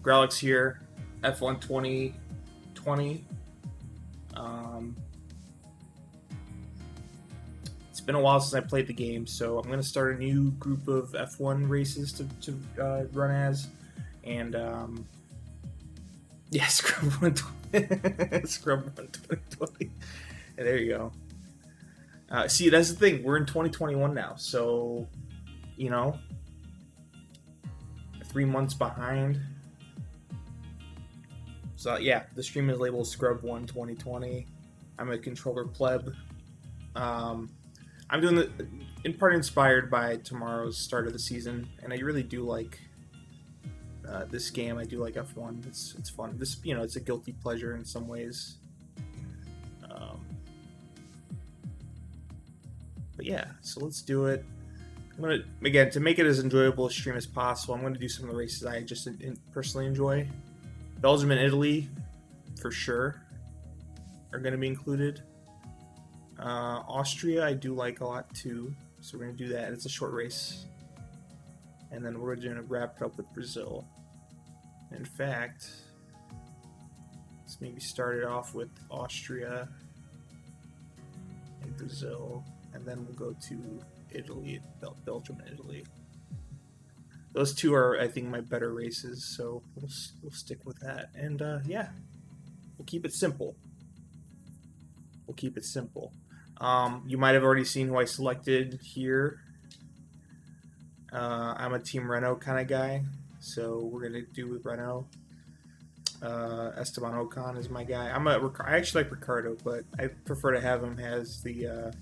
Growlix here, F1 2020. It's been a while since I played the game, so I'm going to start a new group of F1 races to run as. And yeah, Scrub1 Scrub1 2020. There you go. See, that's the thing. We're in 2021 now, so, you know, 3 months behind. So, yeah, the stream is labeled Scrub1 2020. I'm a controller pleb. I'm doing in part inspired by tomorrow's start of the season, and I really do like this game. I do like F1. It's fun. This, it's a guilty pleasure in some ways. But yeah, so let's do it. I'm gonna, again, to make it as enjoyable a stream as possible, I'm gonna do some of the races I just personally enjoy. Belgium and Italy, for sure, are gonna be included. Austria, I do like a lot too, so we're gonna do that. It's a short race, and then we're gonna wrap it up with Brazil. In fact, let's maybe start it off with Austria and Brazil, and then we'll go to Italy, Belgium and Italy. Those two are, I think, my better races, so we'll stick with that. And yeah, we'll keep it simple. You might have already seen who I selected here. I'm a Team Renault kind of guy, so we're gonna do with Renault. Esteban Ocon is my guy. I actually like Ricardo, but I prefer to have him as the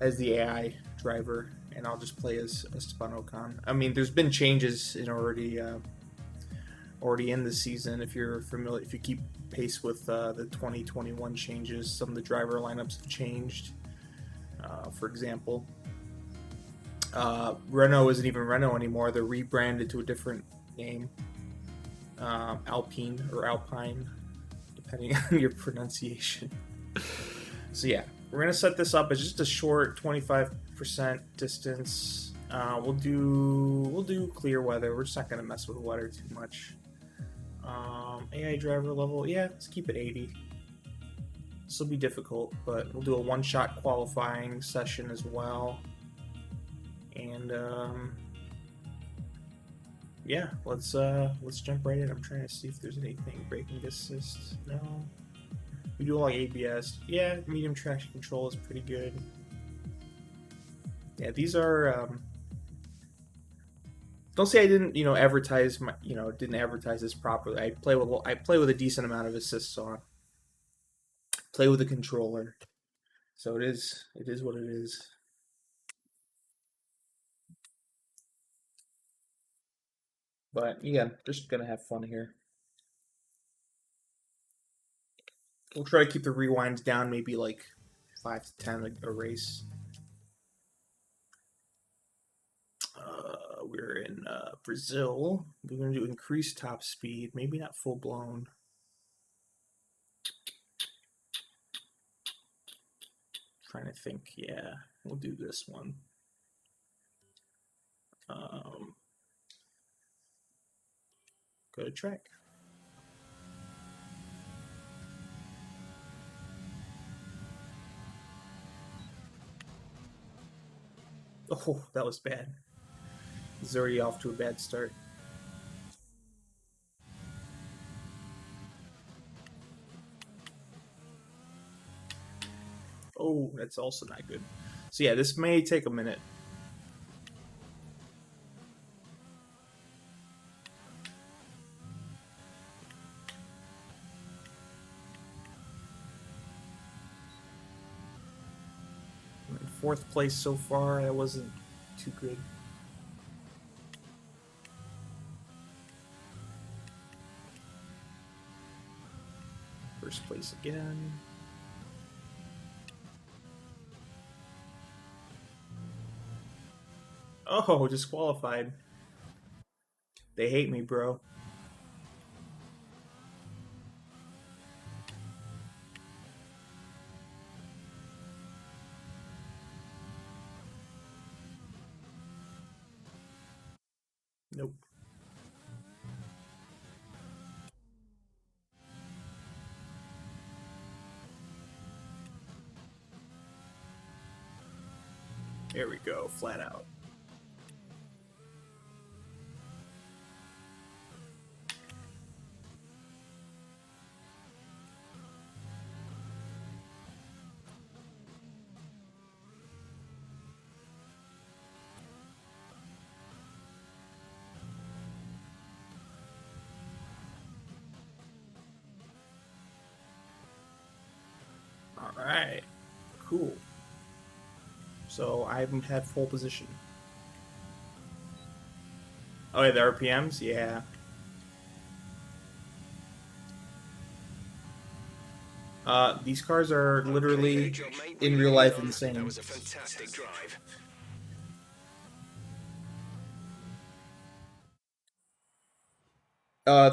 AI driver, and I'll just play as Esteban Ocon. I mean, there's been changes already in the season. If you're familiar, if you keep pace with the 2021 changes, some of the driver lineups have changed. For example, Renault isn't even Renault anymore. They're rebranded to a different name, Alpine, depending on your pronunciation. So yeah, we're gonna set this up as just a short 25% distance. We'll do clear weather. We're just not gonna mess with the weather too much. AI driver level, yeah, let's keep it 80. This will be difficult, but we'll do a one-shot qualifying session as well. And yeah, let's jump right in. I'm trying to see if there's anything. Braking assist, no. We do like ABS. Yeah, medium traction control is pretty good. Yeah, these are. Don't say I didn't, advertise my, didn't advertise this properly. I play with a decent amount of assists on. Play with the controller, so it is what it is. But yeah, just gonna have fun here. We'll try to keep the rewinds down, maybe like 5 to 10 a race. We're in Brazil. We're going to do increased top speed, maybe not full blown. Trying to think. Yeah, we'll do this one. Go to track. Oh, that was bad. He's already off to a bad start. Oh, that's also not good. So yeah, this may take a minute. I'm in 4th place so far. That wasn't too good. First place again. Oh, disqualified. They hate me, bro. Nope. There we go, flat out. Alright, cool. So I haven't had full position. Oh yeah, the RPMs? Yeah. These cars are literally, in real life, insane. That was a fantastic drive.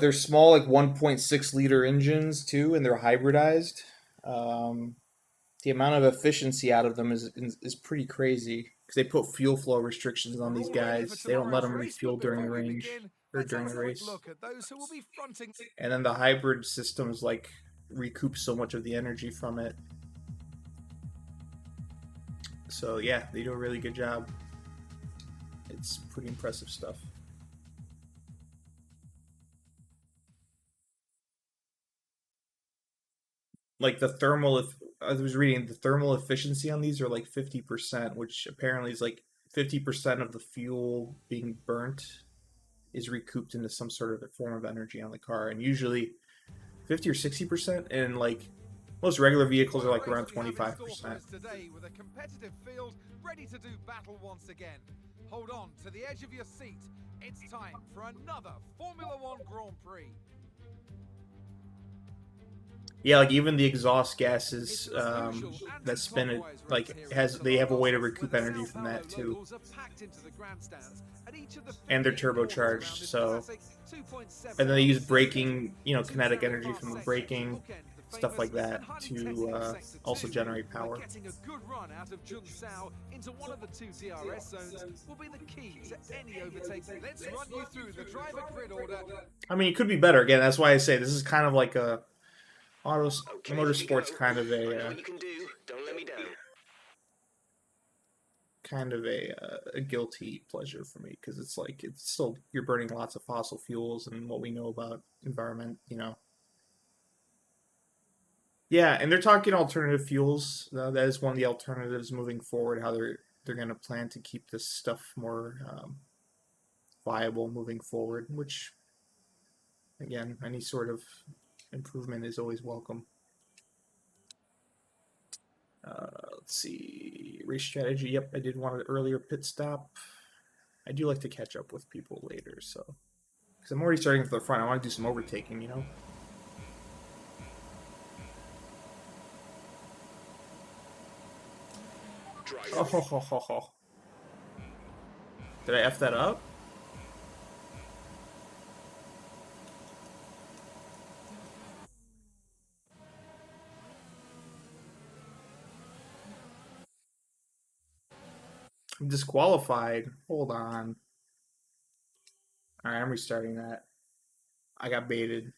They're small, like 1.6 liter engines too, and they're hybridized. Um, the amount of efficiency out of them is pretty crazy because they put fuel flow restrictions on these guys. They don't let them refuel during the range or during the race. And then the hybrid systems like recoup so much of the energy from it. So yeah, they do a really good job. It's pretty impressive stuff. Like the thermal, I was reading the thermal efficiency on these are like 50%, which apparently is like 50% of the fuel being burnt is recouped into some sort of a form of energy on the car, and usually 50 or 60%, and like most regular vehicles are like around 25%. Today with a competitive field ready to do battle once again. Hold on to the edge of your seat. It's time for another Formula One Grand Prix. Yeah, like even the exhaust gases that spin it, like they have a way to recoup energy from that too, and they're turbocharged. So, and then they use braking, kinetic energy from the braking, stuff like that to also generate power. Getting a good run out of Junsao into one of the two DRS zones will be the key to any overtaking. Let's run you through the driver grid order. I mean, it could be better. Again, that's why I say this is kind of like a motorsport's kind of a a guilty pleasure for me because it's like it's still you're burning lots of fossil fuels and what we know about environment. Yeah, and they're talking alternative fuels. That is one of the alternatives moving forward. How they're going to plan to keep this stuff more viable moving forward. Which, again, any sort of improvement is always welcome. Let's see. Race strategy. Yep, I did want an earlier pit stop. I do like to catch up with people later, so. Because I'm already starting from the front. I want to do some overtaking. Oh. Did I F that up? I'm disqualified. Hold on. Alright, I'm restarting that. I got baited.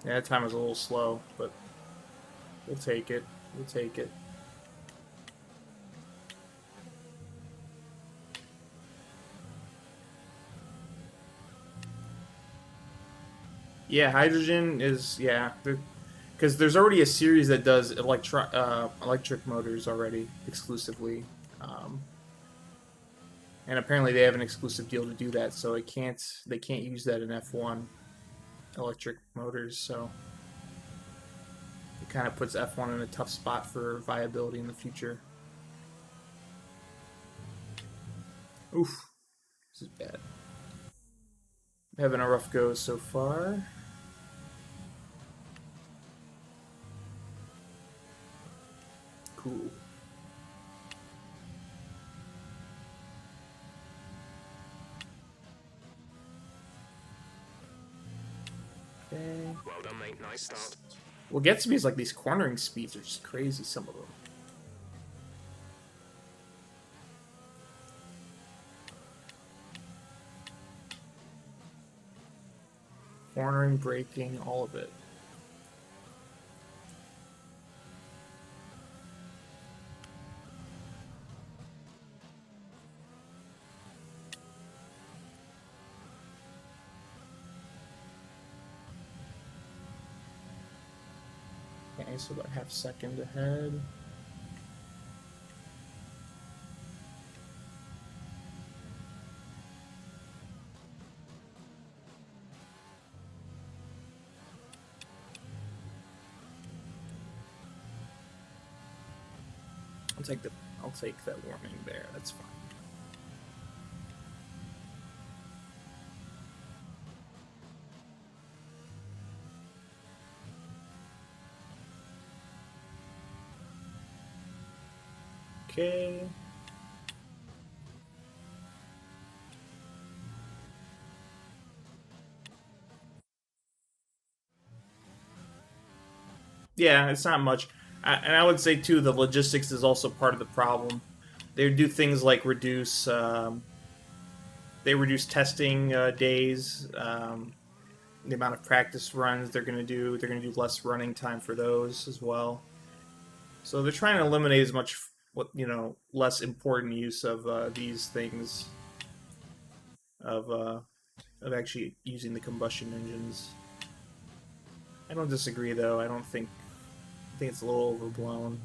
Yeah, that time was a little slow, but we'll take it. We'll take it. Yeah, hydrogen is, because there's already a series that does electric motors already exclusively, and apparently they have an exclusive deal to do that. So they can't use that in F1 electric motors. So it kind of puts F1 in a tough spot for viability in the future. Oof, this is bad. I'm having a rough go so far. Cool. Okay. Well done, mate. Nice start. What gets me is like these cornering speeds are just crazy, some of them. Cornering, braking, all of it. Okay, so about half second ahead. I'll take that warning there. That's fine. Okay. Yeah, it's not much. And I would say, too, the logistics is also part of the problem. They do things like they reduce testing days, the amount of practice runs they're going to do. They're going to do less running time for those as well. So they're trying to eliminate as much, less important use of these things of of actually using the combustion engines. I don't disagree, though. I think it's a little overblown.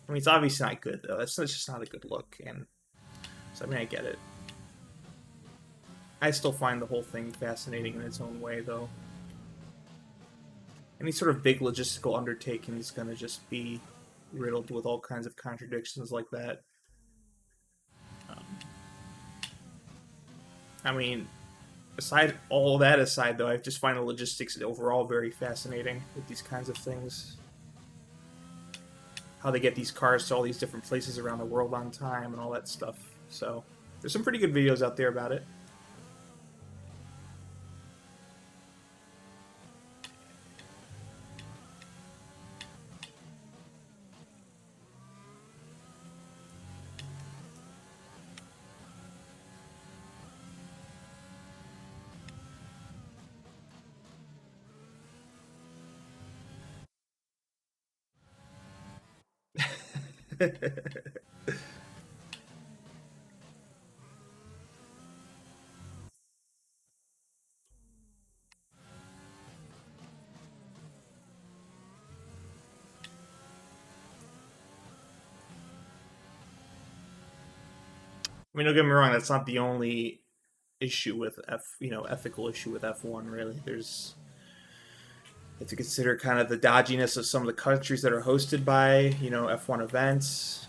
I mean, it's obviously not good, though. That's just not a good look, and so I mean, I get it. I still find the whole thing fascinating in its own way, though. Any sort of big logistical undertaking is going to just be riddled with all kinds of contradictions like that. Um, I mean, all that aside, though, I just find the logistics overall very fascinating with these kinds of things. How they get these cars to all these different places around the world on time and all that stuff. So, there's some pretty good videos out there about it. I mean, don't get me wrong. That's not the only issue with ethical issue with F1. Really, there's you have to consider kind of the dodginess of some of the countries that are hosted by F1 events.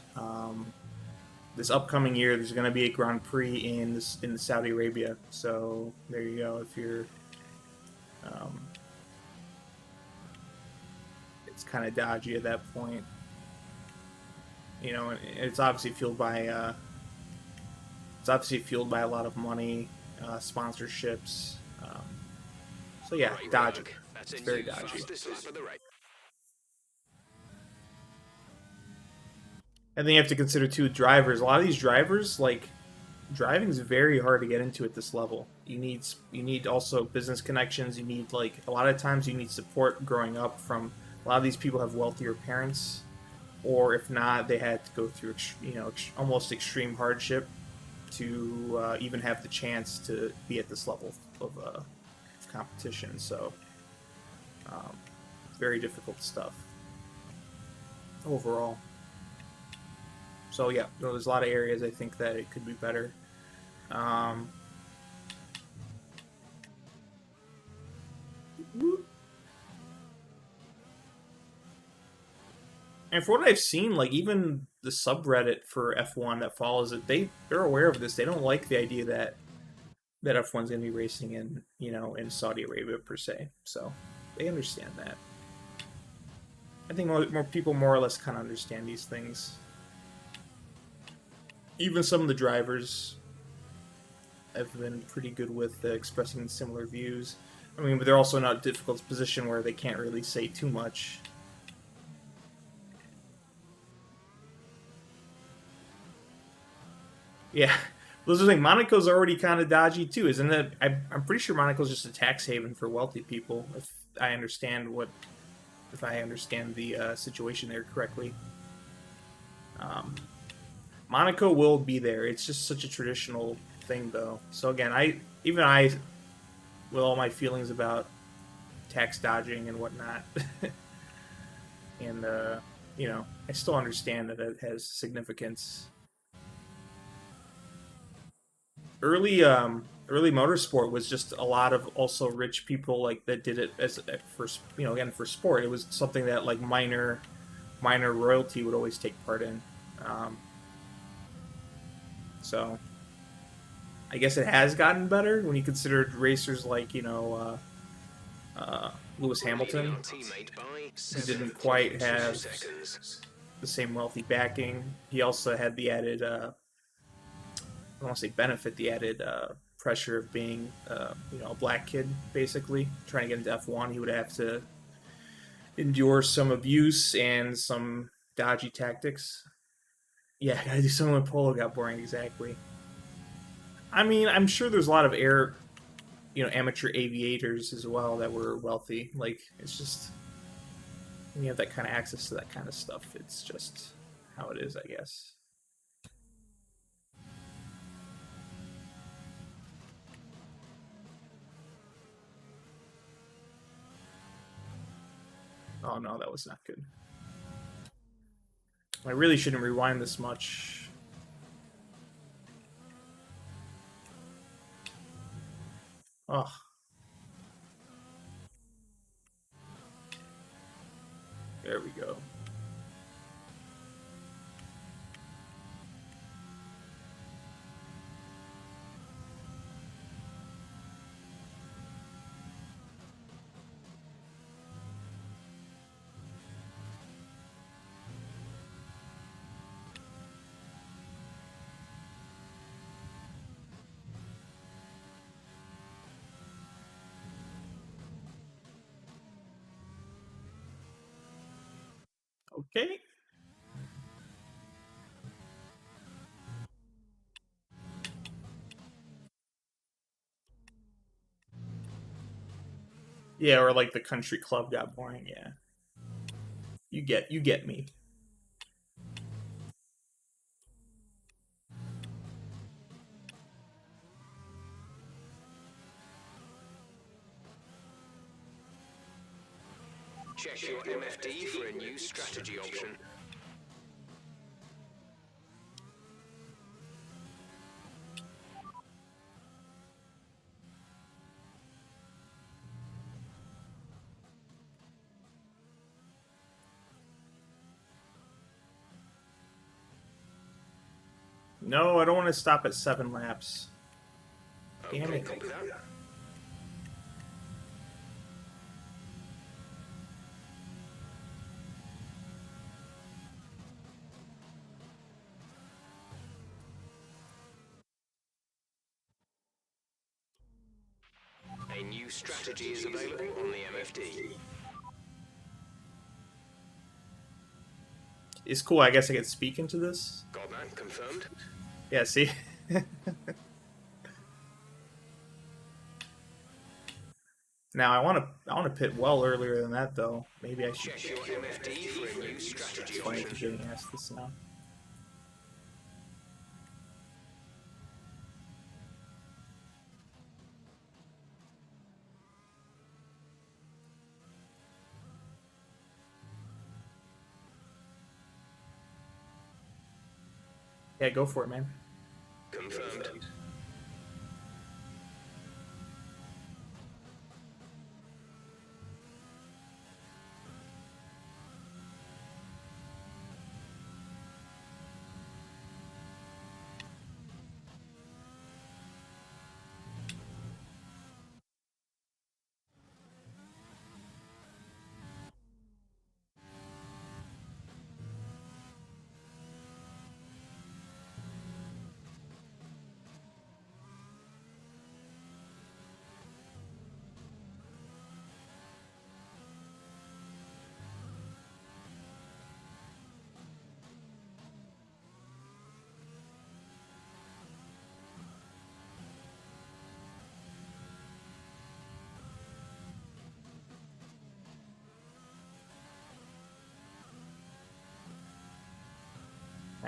This upcoming year, there's going to be a Grand Prix in Saudi Arabia. So there you go. If you're, it's kind of dodgy at that point. And it's obviously fueled by a lot of money, sponsorships. So yeah, dodgy. It's very dodgy. And then you have to consider too drivers. A lot of these drivers, like driving is very hard to get into at this level. You need also business connections. You need like a lot of times you need support growing up from a lot of these people have wealthier parents, or if not, they had to go through almost extreme hardship to even have the chance to be at this level of competition. So very difficult stuff overall. So yeah, there's a lot of areas I think that it could be better. Um, and for what I've seen, like even the subreddit for F1 that follows it, they're aware of this. They don't like the idea that F1's going to be racing in Saudi Arabia per se. So they understand that. I think more people more or less kind of understand these things. Even some of the drivers have been pretty good with expressing similar views. I mean, but they're also not in a difficult position where they can't really say too much. Yeah, Those are the thing. Monaco's already kind of dodgy too, isn't it? I'm pretty sure Monaco's just a tax haven for wealthy people. If I understand the situation there correctly. Um, Monaco will be there. It's just such a traditional thing, though. So again, I, with all my feelings about tax dodging and whatnot, and I still understand that it has significance. Early motorsport was just a lot of also rich people like that did it as for again for sport. It was something that like minor royalty would always take part in. Um, so I guess it has gotten better when you consider racers like Lewis Leading Hamilton, our teammate by who didn't quite 7.2 have seconds. the same wealthy backing. He also had the added I don't want to say benefit, the added pressure of being a black kid, basically trying to get into F1. He would have to endure some abuse and some dodgy tactics. Yeah, gotta do something when polo got boring. Exactly. I mean, I'm sure there's a lot of amateur aviators as well that were wealthy. Like, it's just when you have that kind of access to that kind of stuff, it's just how it is, I guess. Oh no, that was not good. I really shouldn't rewind this much. Oh, there we go. Okay. Yeah, or like the country club got boring. Yeah, you get me. Check your MFD for a new strategy option. No, I don't want to stop at 7 laps. Damn Okay, it. copy that. A new strategy is available on the MFD. It's cool. I guess I get to speak into this. Got that confirmed? Yeah. See. Now I want to pit well earlier than that though. Maybe I should. Check your MFD for a new strategy It's funny option. for getting asked this now. Yeah, go for it, man. Confirmed.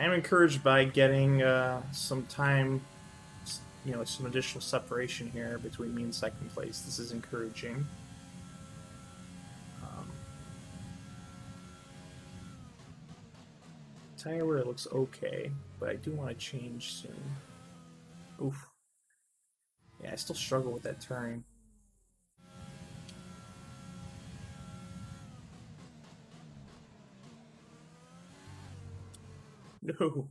I am encouraged by getting some time, some additional separation here between me and second place. This is encouraging. Tire wear looks okay, but I do want to change soon. Oof. Yeah, I still struggle with that turn. No.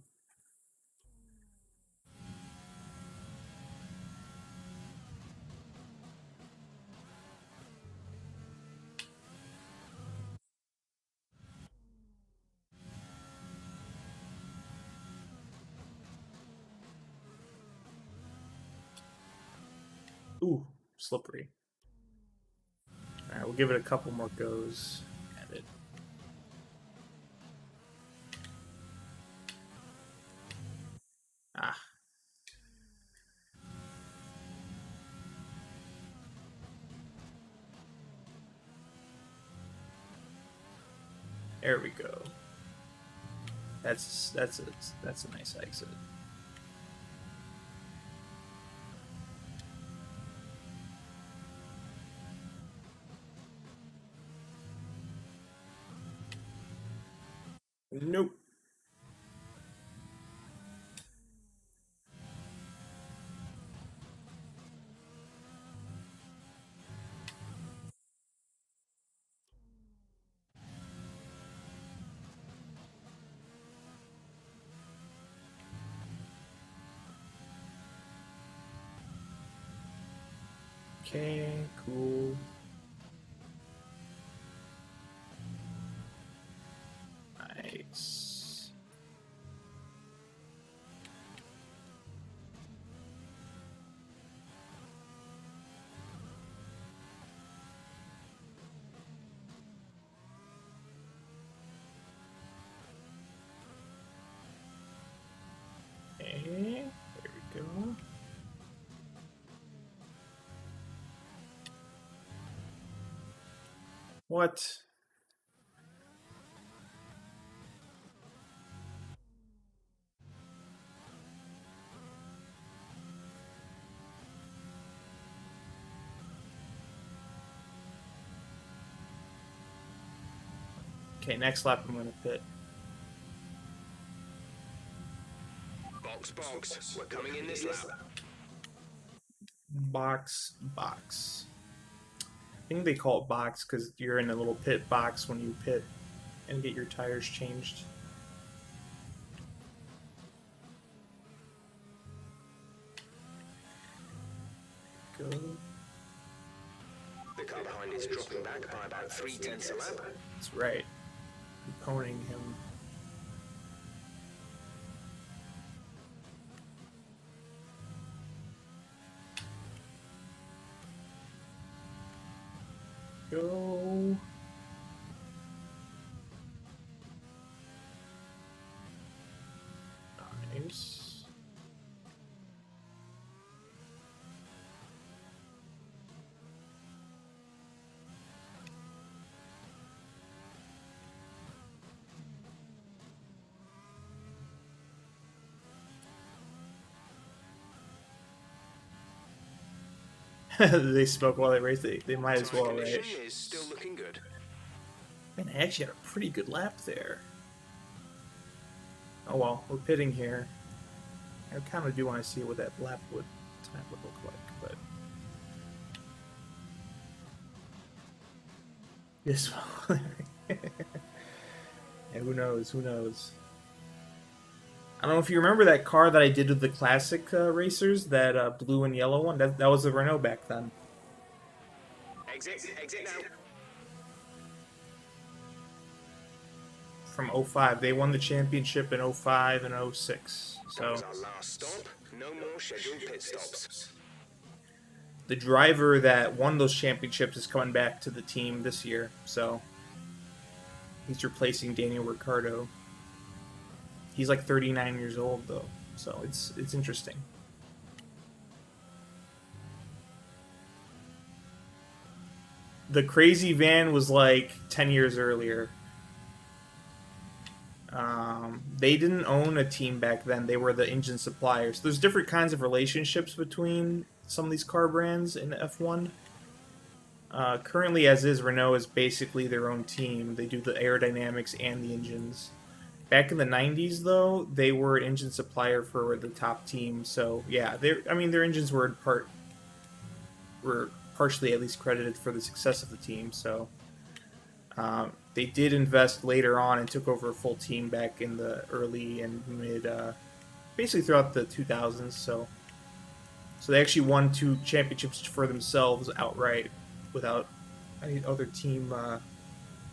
Ooh, slippery. Alright, we'll give it a couple more goes at it. Ah. There we go. That's a nice exit. Nope. Okay, cool. Nice. Okay, there we go. What? Okay, next lap I'm gonna pit. Box. We're coming in this lap. Box. I think they call it box because you're in a little pit box when you pit and get your tires changed. Go. The car behind is dropping back by about 0.3 a lap. That's right. I'm poning him. Go. Nice. They smoke while they race. They might as well, right? Condition is still looking good. Man, I actually had a pretty good lap there. Oh well, we're pitting here. I kind of do want to see what that lap time would look like, but this one. Yeah, who knows? Who knows? I don't know if you remember that car that I did with the classic racers, that blue and yellow one. That was a Renault back then. Exit now. From 05. They won the championship in 05 and 06. That So was our last stop. No more scheduled pit stops. the driver that won those championships is coming back to the team this year. So he's replacing Daniel Ricciardo. He's like 39 years old though, so it's interesting. The crazy van was like 10 years earlier. They didn't own a team back then. They were the engine suppliers. There's different kinds of relationships between some of these car brands in F1. Currently, as is, Renault is basically their own team. They do the aerodynamics and the engines. Back in the '90s, though, they were an engine supplier for the top team. So yeah, their engines were partially at least credited for the success of the team. So they did invest later on and took over a full team back in the early and mid, basically throughout the 2000s. So they actually won 2 championships for themselves outright without any other team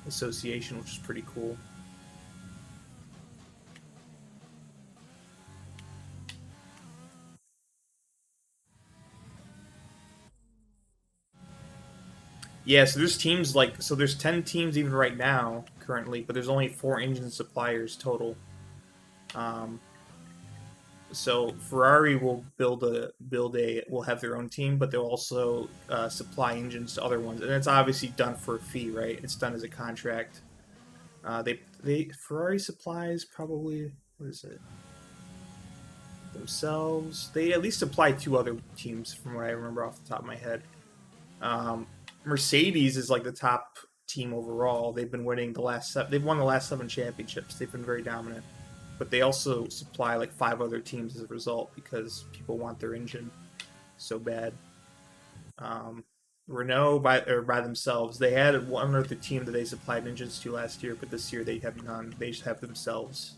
association, which is pretty cool. Yeah, so there's teams there's 10 teams even right now currently, but there's only 4 engine suppliers total. Um, so Ferrari will will have their own team, but they'll also supply engines to other ones, and it's obviously done for a fee, right? It's done as a contract. They Ferrari supplies probably, what is it, themselves. They at least supply 2 other teams from what I remember off the top of my head. Mercedes is like the top team overall. They've been winning they've won the last 7 championships. They've been very dominant. But they also supply like 5 other teams as a result because people want their engine so bad. Renault by themselves, they had one other team that they supplied engines to last year, but this year they have none. They just have themselves.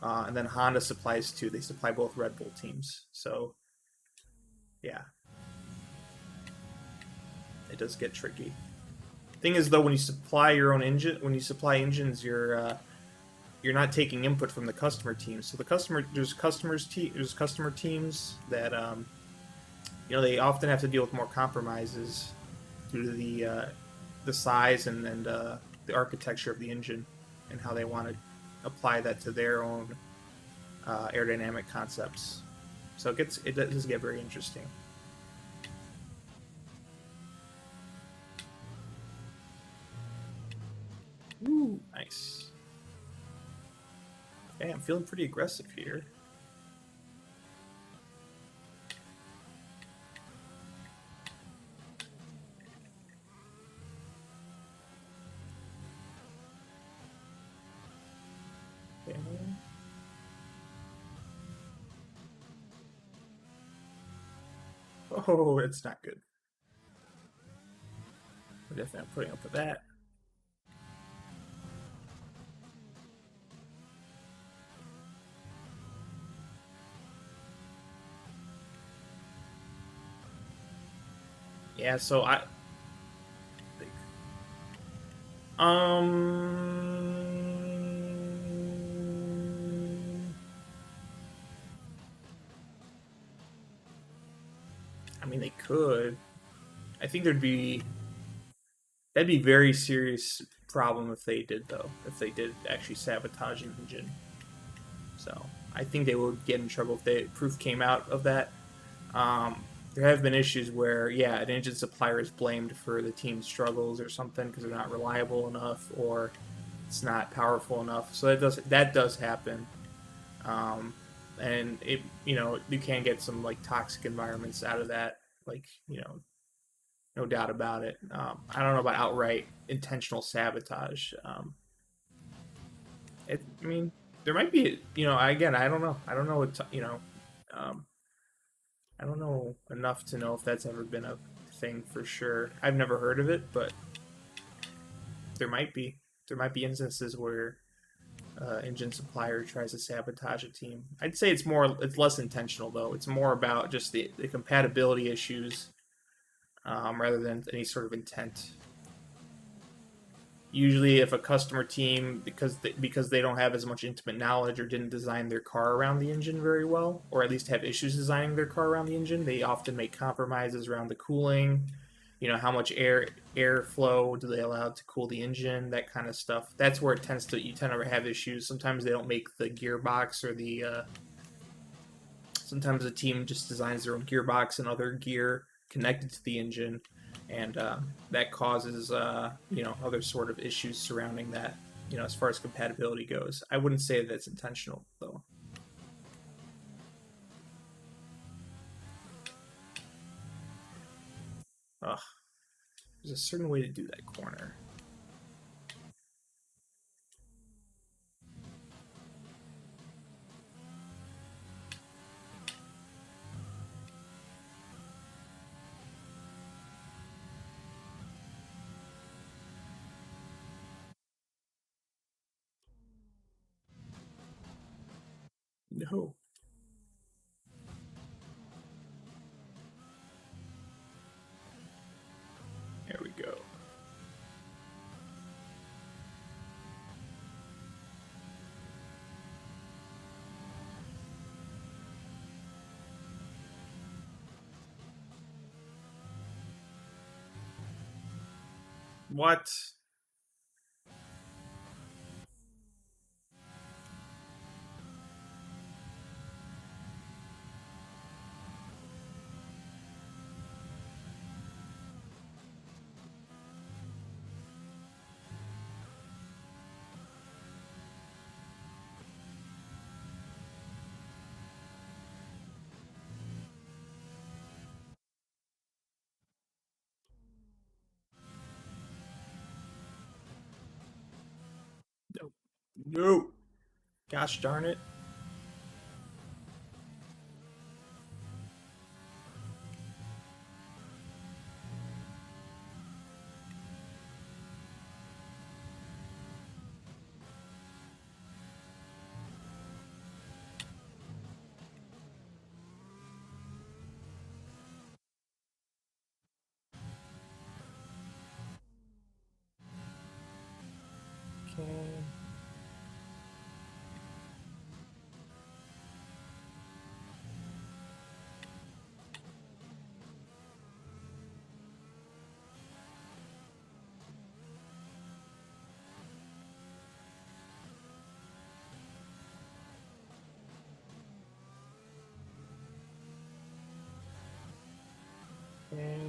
And then Honda supplies 2. They supply both Red Bull teams. So yeah, it does get tricky. Thing is, though, when you supply your own engine, when you supply engines, you're not taking input from the customer teams. So there's customer teams that they often have to deal with more compromises due to the size and the architecture of the engine and how they want to apply that to their own aerodynamic concepts. So it does get very interesting. Ooh, nice. Okay, I'm feeling pretty aggressive here. Okay. Oh, it's not good. We're definitely not putting up with that. Yeah, so I mean, they could. I think that'd be very serious problem if they did, though. If they did actually sabotage an engine, so I think they would get in trouble if the proof came out of that. There have been issues where, yeah, an engine supplier is blamed for the team's struggles or something because they're not reliable enough or it's not powerful enough. So that does happen, and you can get some like toxic environments out of that, like no doubt about it. I don't know about outright intentional sabotage. I mean, there might be, again, I don't know. I don't know what, um, I don't know enough to know if that's ever been a thing for sure. I've never heard of it, but there might be. There might be instances where engine supplier tries to sabotage a team. I'd say it's less intentional though. It's more about just the compatibility issues rather than any sort of intent. Usually, if a customer team, because they don't have as much intimate knowledge or didn't design their car around the engine very well, or at least have issues designing their car around the engine, they often make compromises around the cooling. How much airflow do they allow to cool the engine, that kind of stuff. That's where you tend to have issues. Sometimes they don't make the gearbox or sometimes the team just designs their own gearbox and other gear connected to the engine, and that causes other sort of issues surrounding that. you know, as far as compatibility goes. I wouldn't say that's intentional, though. Ugh. There's a certain way to do that corner. No. There we go. What? No. No. Gosh darn it. Okay. Okay.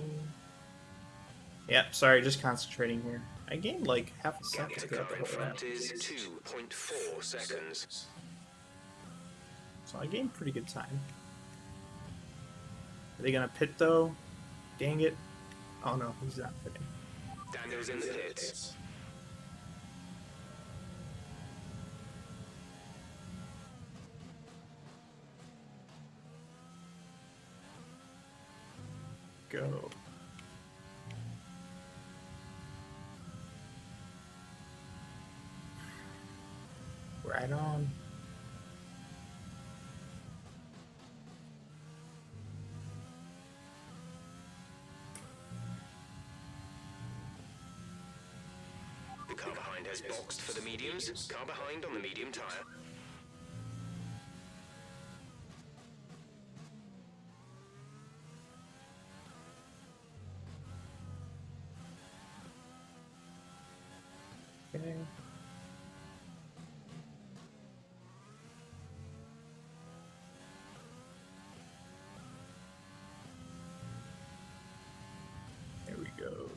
Yep, sorry, just concentrating here. I gained like half a Gap second to throughout the cover in whole lap. front is 2.4 seconds. So I gained pretty good time. Are they gonna pit though? Dang it. Oh no, he's not pitting. Daniel's in the pits. Go. Right on. The car behind has boxed for the mediums. Car behind on the medium tyre. Okay. There we go.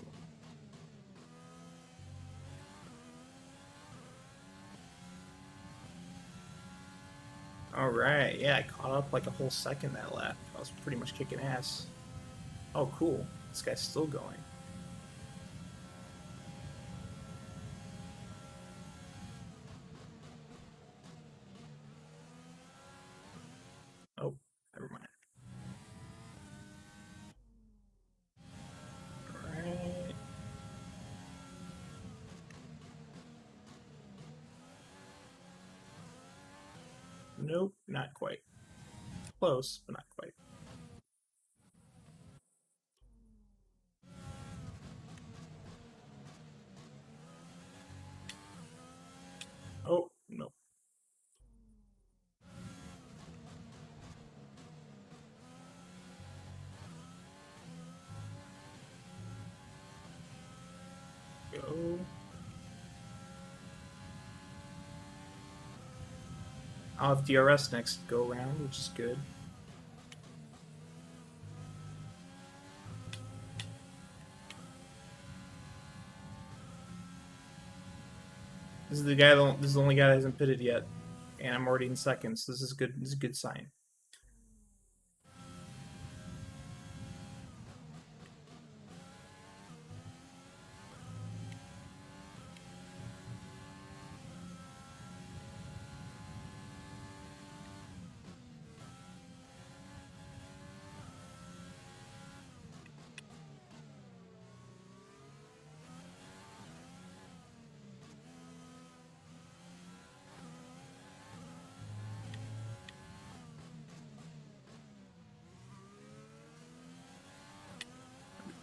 Alright, yeah, I caught up like a whole second that lap. I was pretty much kicking ass. Oh, cool. This guy's still going. Oh, never mind. Alright. Nope, not quite. Close, but not quite. Oh, no. Go. I'll have DRS next go round, which is good. This is the guy. This is the only guy that hasn't pitted yet, and I'm already in second. So this is good. This is a good sign.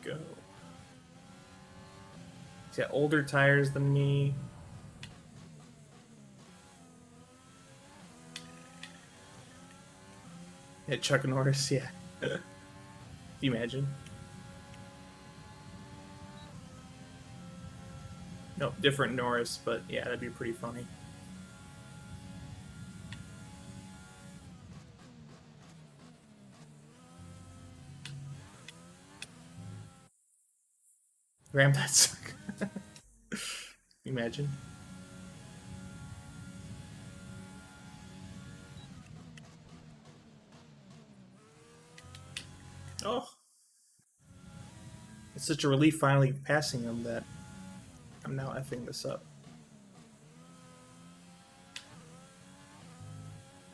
Go. He's got older tires than me. Yeah, Chuck Norris, yeah. You imagine? No, different Norris, but yeah, that'd be pretty funny. Ram that sucker. Imagine. Oh. It's such a relief finally passing him that I'm now effing this up.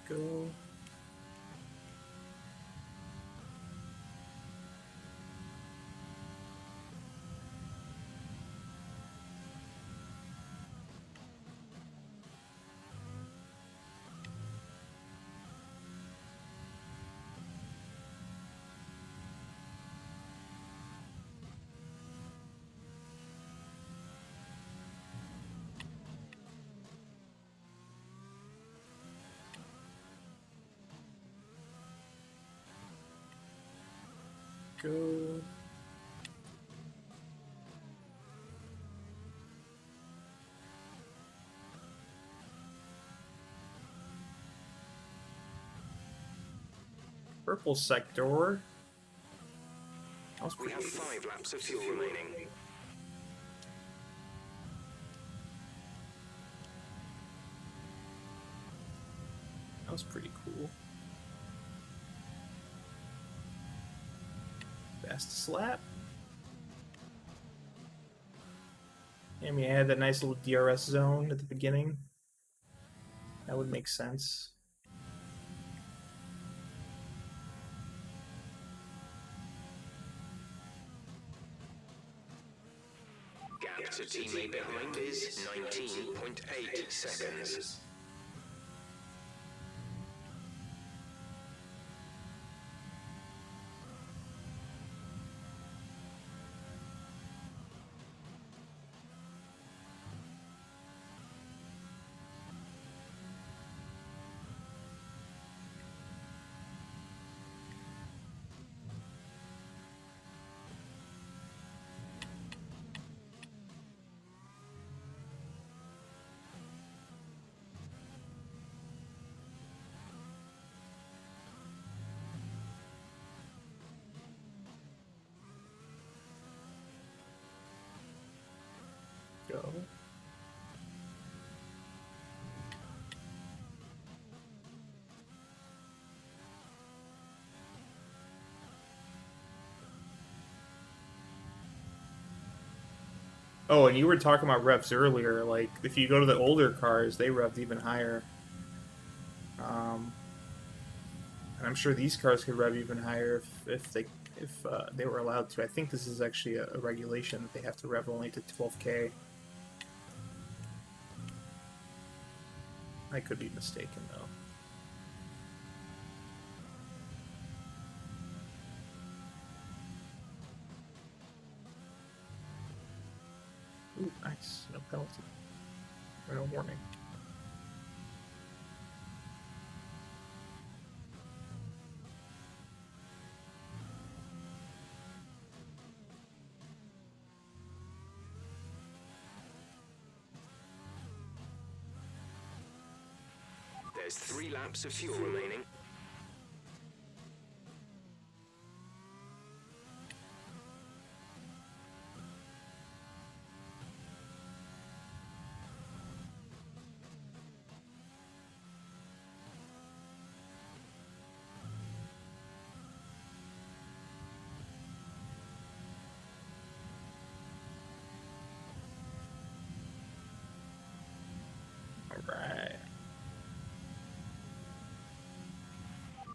Go. Go. Purple sector. We have 5 laps of fuel remaining. That was pretty cool. Fastest lap. I mean, I had that nice little DRS zone at the beginning. That would make sense. Gap to teammate behind is 19.8 seconds. Go. Oh, and you were talking about revs earlier. Like, if you go to the older cars, they revved even higher. And I'm sure these cars could rev even higher if they were allowed to. I think this is actually a regulation that they have to rev only to 12K. I could be mistaken though. Ooh, nice. No penalty. Or no warning. There's 3 laps of fuel remaining. Right.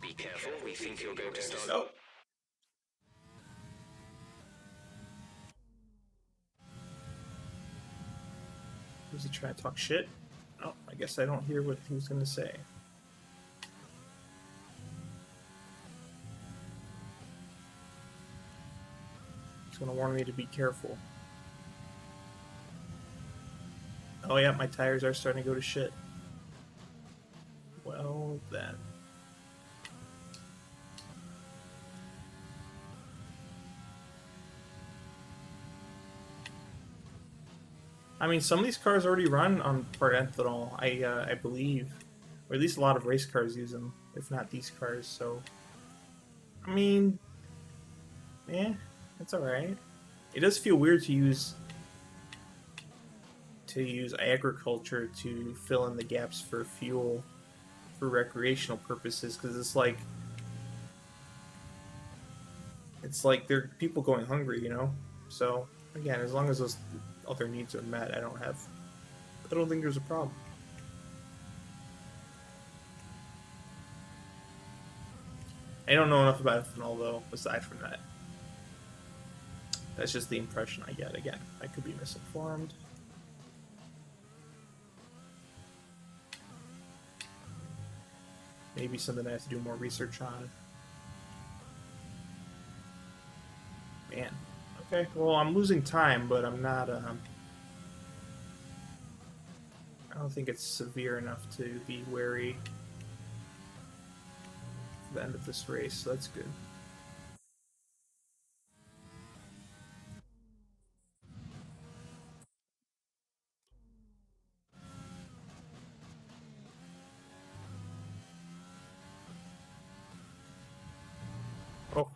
Be careful, we think you're going to start. Oh. Was he trying to talk shit? Oh, I guess I don't hear what he was going to say. He's going to warn me to be careful. Oh yeah, my tires are starting to go to shit. Well, then. I mean, some of these cars already run on part ethanol, I believe. Or at least a lot of race cars use them, if not these cars, so... I mean... Eh, it's alright. It does feel weird to use agriculture to fill in the gaps for fuel for recreational purposes, because it's like there are people going hungry, you know? So, again, as long as those other needs are met, I don't think there's a problem. I don't know enough about ethanol, though, aside from that. That's just the impression I get. Again, I could be misinformed. Maybe something I have to do more research on. Man. Okay, well, I'm losing time, but I'm not, I don't think it's severe enough to be wary for the end of this race, so that's good. Oh.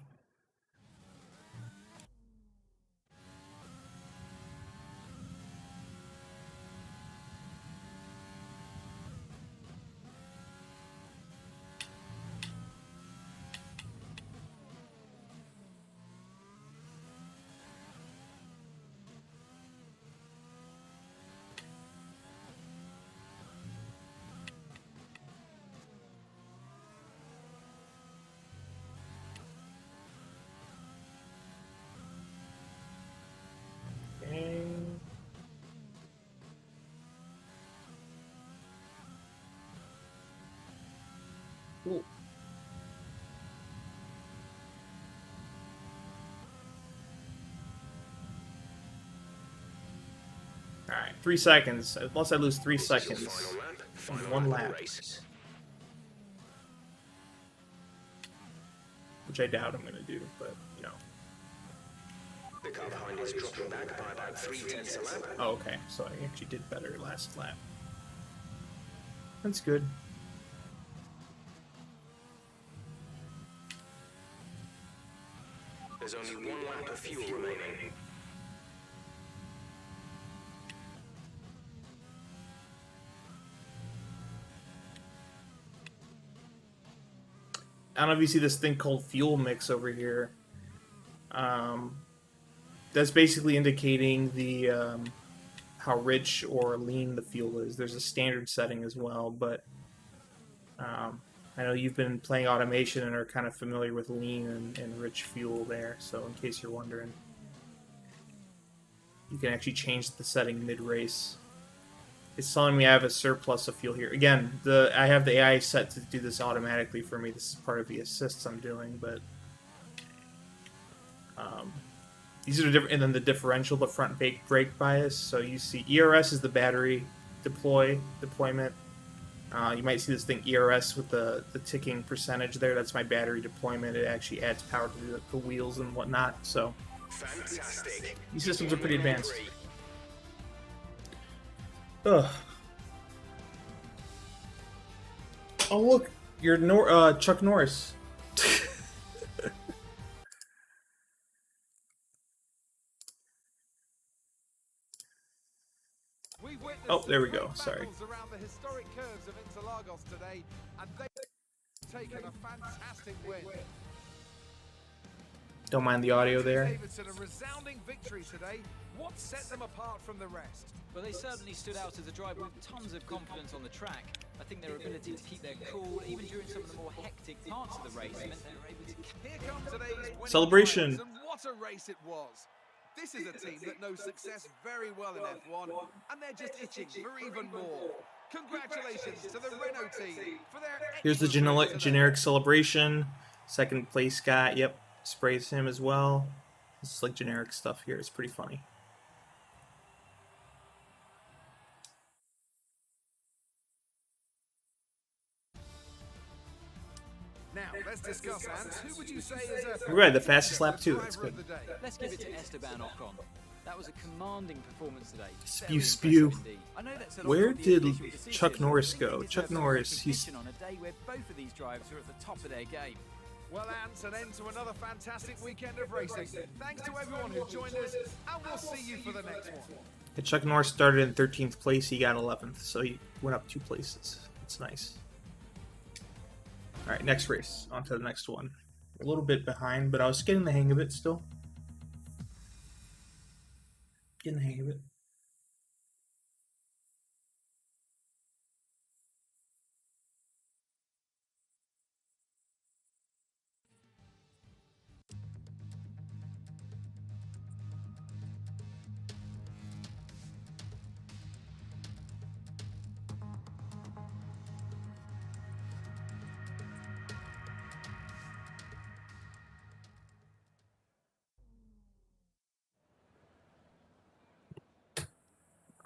Okay. Cool. Alright, 3 seconds. Unless I lose 3 seconds. One lap. Which I doubt I'm going to do, but, you know. The car behind is dropping back by about 0.3 a lap. Oh, okay. So I actually did better last lap. That's good. There's only 1 lap of fuel remaining. I don't know if you see this thing called fuel mix over here. That's basically indicating the how rich or lean the fuel is. There's a standard setting as well, but I know you've been playing automation and are kind of familiar with lean and rich fuel there, so in case you're wondering, you can actually change the setting mid-race. It's telling me I have a surplus of fuel here. Again, I have the AI set to do this automatically for me. This is part of the assists I'm doing, but these are the different. And then the differential, the front brake bias. So you see, ERS is the battery deployment. You might see this thing ERS with the ticking percentage there. That's my battery deployment. It actually adds power to the wheels and whatnot. So Fantastic. these systems are pretty advanced. Ugh. Oh look, you're Chuck Norris. Oh, there we go. Sorry. Around the historic curves of Interlagos today, and they've taken a fantastic win. Don't mind the audio there. Davidson, a resounding victory today. What set them apart from the rest? Well, they certainly stood out as a driver with tons of confidence on the track. I think their ability to keep their cool, even during some of the more hectic parts of the race, meant they were able to... Here come today's winning Celebration. drivers, and what a race it was. This is a team that knows success very well in F1, and they're just itching for even more. Congratulations to the Renault team for their... Here's the generic celebration. Second place guy, yep, sprays him as well. This is like generic stuff here. It's pretty funny. Now, let's discuss, Ant. Who would you say is a... We had the fastest lap too. That's driver good. of the day? Let's give it to Esteban Ocon. That was a commanding performance today. Spew, Very spew. impressive indeed. I know that's a lot Where of the did initial decision, Chuck Norris but I think go? it Chuck deserves Norris, he's... recognition on a day where both of these drivers are at the top of their game. Well, Ant, an end to another fantastic weekend of racing. Thanks to everyone who joined us, and we'll see you for the next one. Yeah, Chuck Norris started in 13th place. He got 11th, so he went up 2 places. That's nice. All right, next race. On to the next one. A little bit behind, but I was getting the hang of it still. Getting the hang of it.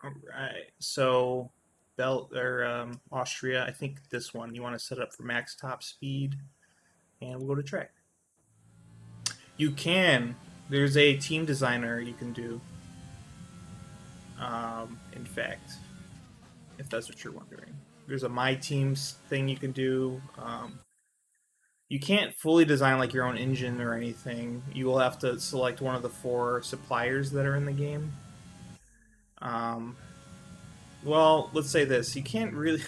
All right, so Austria. I think this one you want to set up for max top speed, and we'll go to track. You can. There's a team designer you can do. In fact, if that's what you're wondering, there's a My Teams thing you can do. You can't fully design like your own engine or anything. You will have to select one of the 4 suppliers that are in the game. Well, let's say this. You can't really...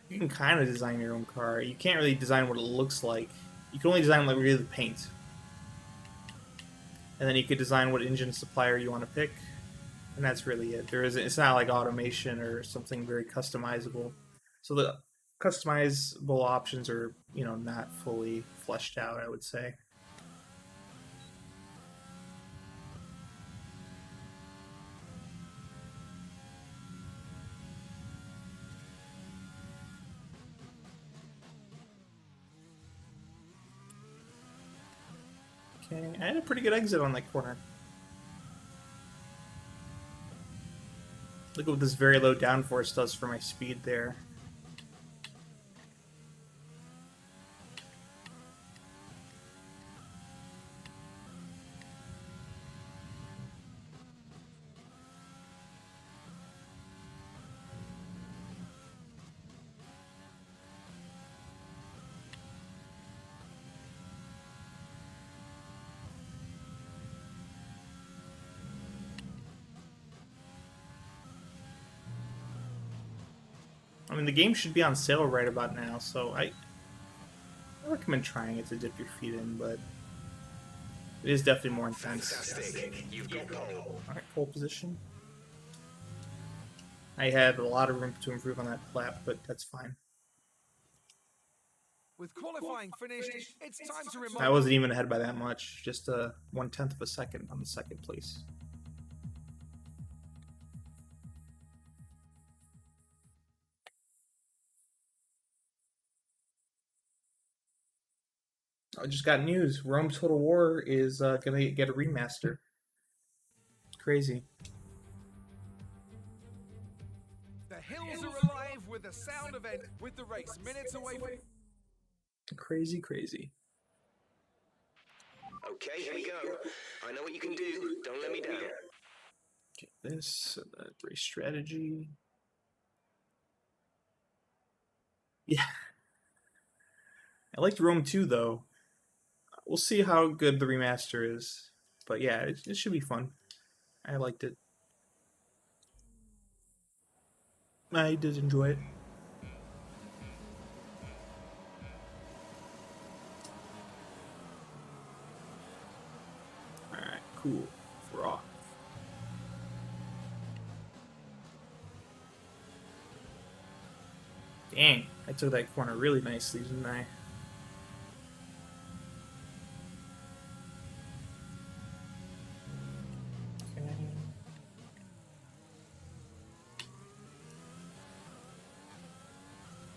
You can kind of design your own car. You can't really design what it looks like. You can only design like really the paint. And then you could design what engine supplier you want to pick. And that's really it. It's not like automation or something very customizable. So the customizable options are, not fully fleshed out, I would say. Okay, I had a pretty good exit on that corner. Look at what this very low downforce does for my speed there. I mean, the game should be on sale right about now, so I recommend trying it to dip your feet in, but it is definitely more intense. Fantastic. You've got pole. Alright, pole position. I had a lot of room to improve on that lap, but that's fine. With qualifying finished, it's time to remind... I wasn't even ahead by that much, just 1/10 of a second on the second place. I just got news. Rome Total War is gonna get a remaster. Crazy. The hills are alive with the sound of it, with the race minutes away from... Crazy, crazy. Okay, here we go. I know what you can do. Don't let me down. Get this, race strategy. Yeah. I liked Rome 2, though. We'll see how good the remaster is. But yeah, it should be fun. I liked it. I did enjoy it. Dang, I took that corner really nicely, didn't I? Okay.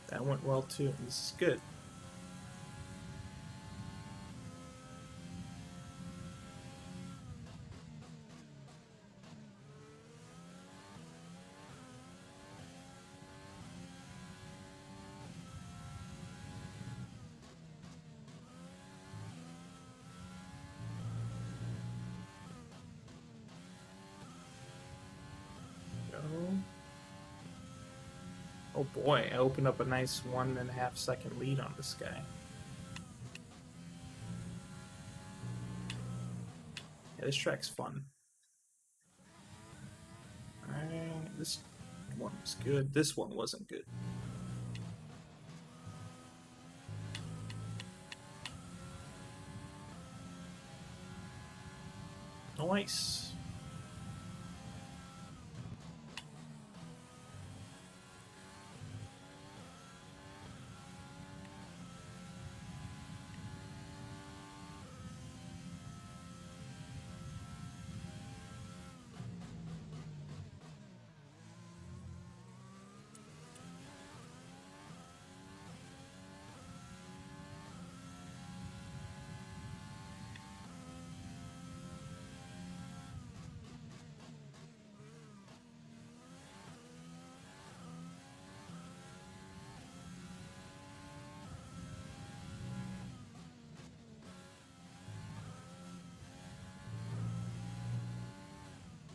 That went well too. This is good. Go. Oh boy, I opened up a nice 1.5 second lead on this guy. Yeah, this track's fun. Alright, this one was good. This one wasn't good. Nice.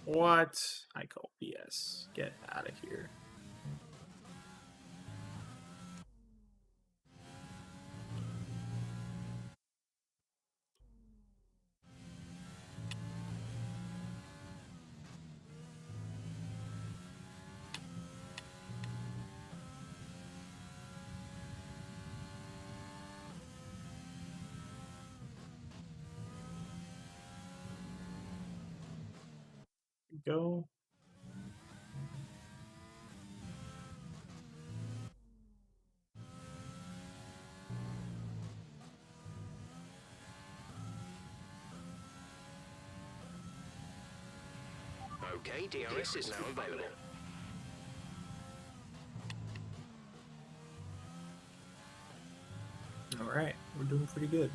What? I call BS. Get out of here. Go. Okay, DRS is now available. Alright, we're doing pretty good.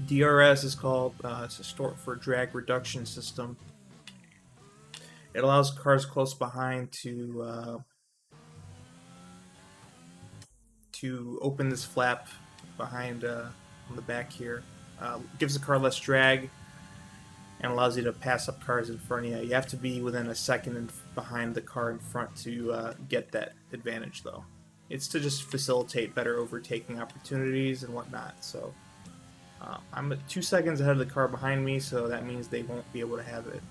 DRS is called, it's a short for drag reduction system. It allows cars close behind to open this flap behind on the back here. Gives the car less drag and allows you to pass up cars in front of you. You have to be within a second behind the car in front to get that advantage, though. It's to just facilitate better overtaking opportunities and whatnot. So I'm 2 seconds ahead of the car behind me, so that means they won't be able to have it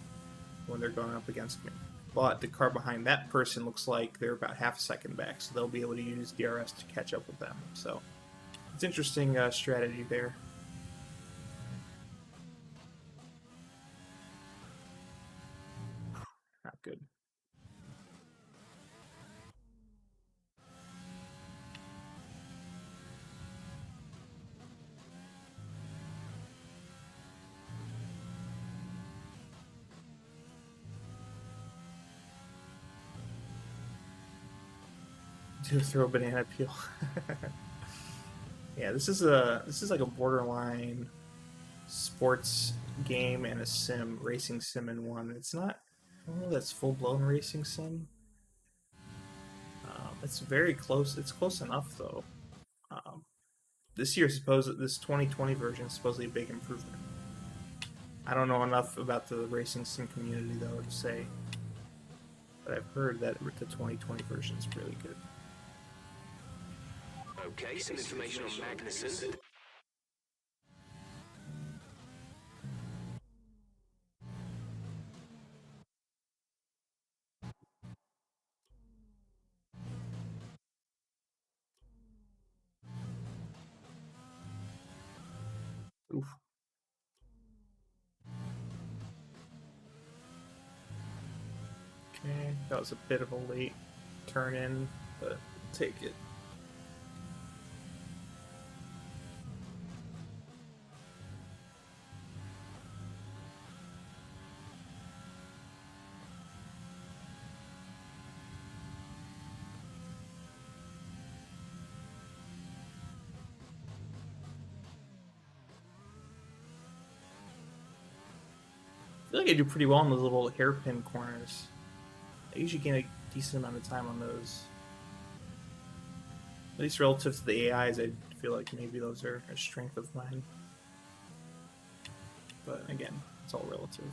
when they're going up against me. But the car behind that person looks like they're about half a second back, so they'll be able to use DRS to catch up with them. So it's interesting strategy there. Not good. To throw a banana peel. Yeah, this is like a borderline sports game and a sim, racing sim in one. It's not, I don't know, that's full blown racing sim. It's very close. It's close enough though. Um, this 2020 version is supposedly a big improvement. I don't know enough about the racing sim community though to say, but I've heard that the 2020 version is really good. Okay, some information on Magnussen. Oof. Okay, that was a bit of a late turn in, but take it. I feel like I do pretty well in those little hairpin corners. I usually gain a decent amount of time on those. At least relative to the AIs, I feel like maybe those are a strength of mine. But again, it's all relative.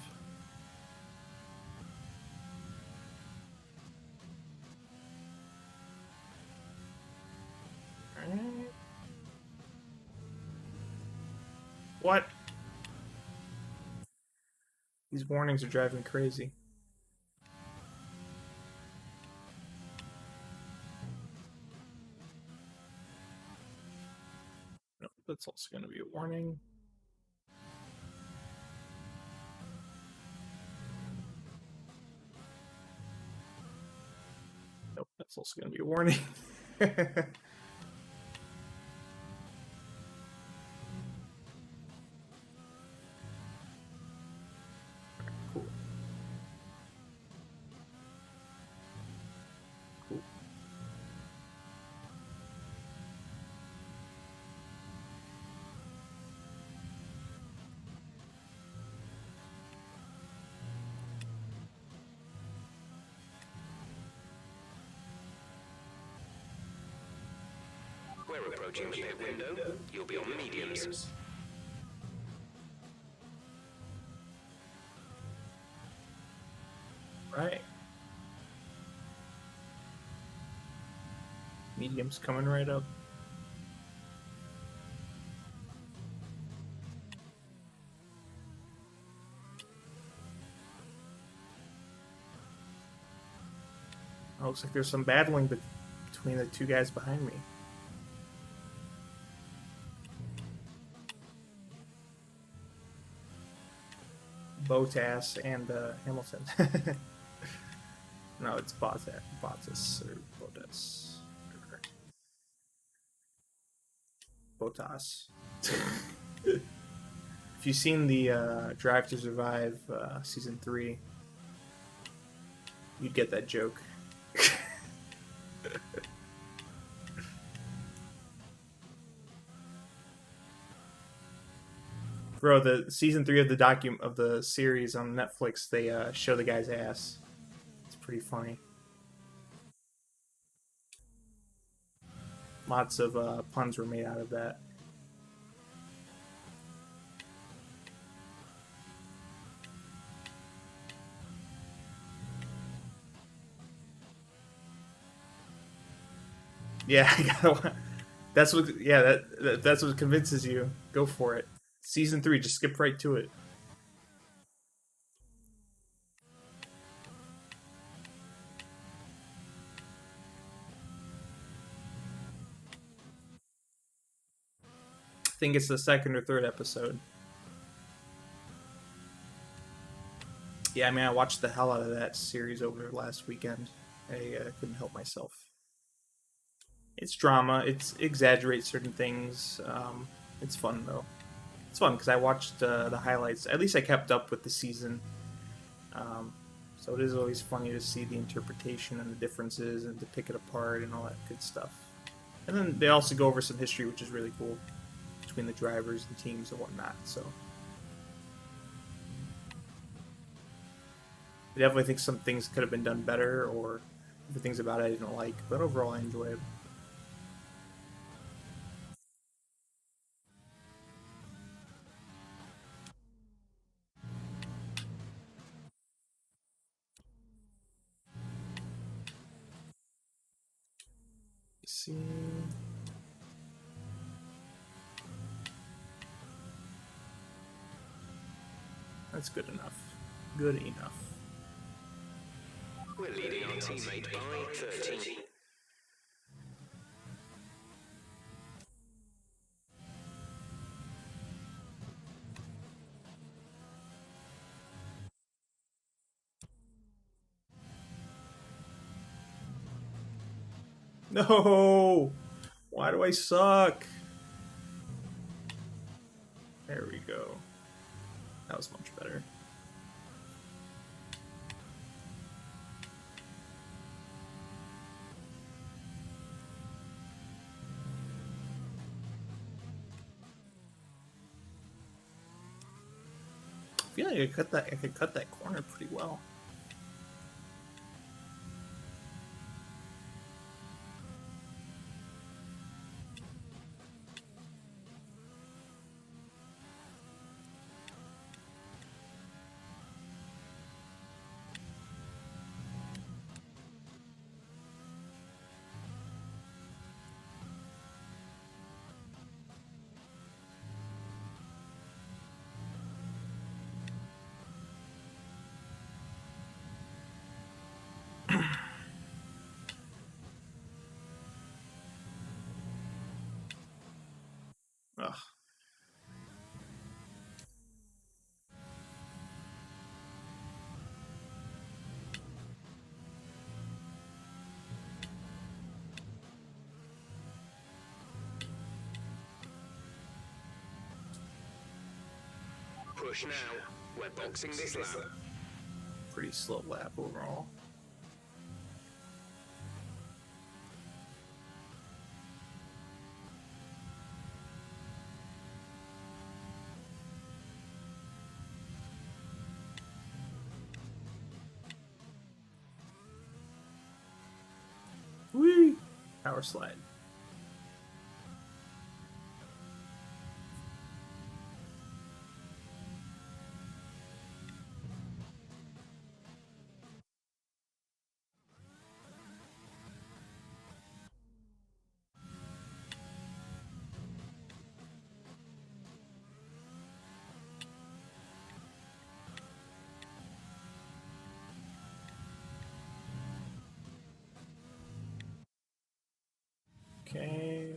Alright. What? These warnings are driving me crazy. Nope, that's also going to be a warning. Nope, that's also going to be a warning. Cool. Cool. We're approaching the pit window. You'll be on mediums. Right. Medium's coming right up. Oh, looks like there's some battling between the two guys behind me. Bottas and Hamilton. No, it's Bottas or Bottas. Bottas. If you've seen the Drive to Survive season 3, you'd get that joke. Bro, the season 3 of the series on Netflix, they show the guy's ass. It's pretty funny. Lots of puns were made out of that. Yeah, I gotta. That's what. Yeah, that's what convinces you. Go for it. Season 3, just skip right to it. I think it's the second or third episode. Yeah, I mean, I watched the hell out of that series over last weekend. I couldn't help myself. It's drama. It exaggerates certain things. It's fun though. It's fun because I watched the highlights. At least I kept up with the season. So it is always funny to see the interpretation and the differences and to pick it apart and all that good stuff. And then they also go over some history, which is really cool, between the drivers and teams and whatnot. So I definitely think some things could have been done better, or the things about it I didn't like. But overall, I enjoy it. Let's see. That's good enough. Good enough. We're leading our teammate by 13. No! Why do I suck? There we go. That was much better. I feel like I could cut that corner pretty well. Ugh. Push now. We're boxing this lap. Pretty slow lap overall. Whee! Power slide. Okay.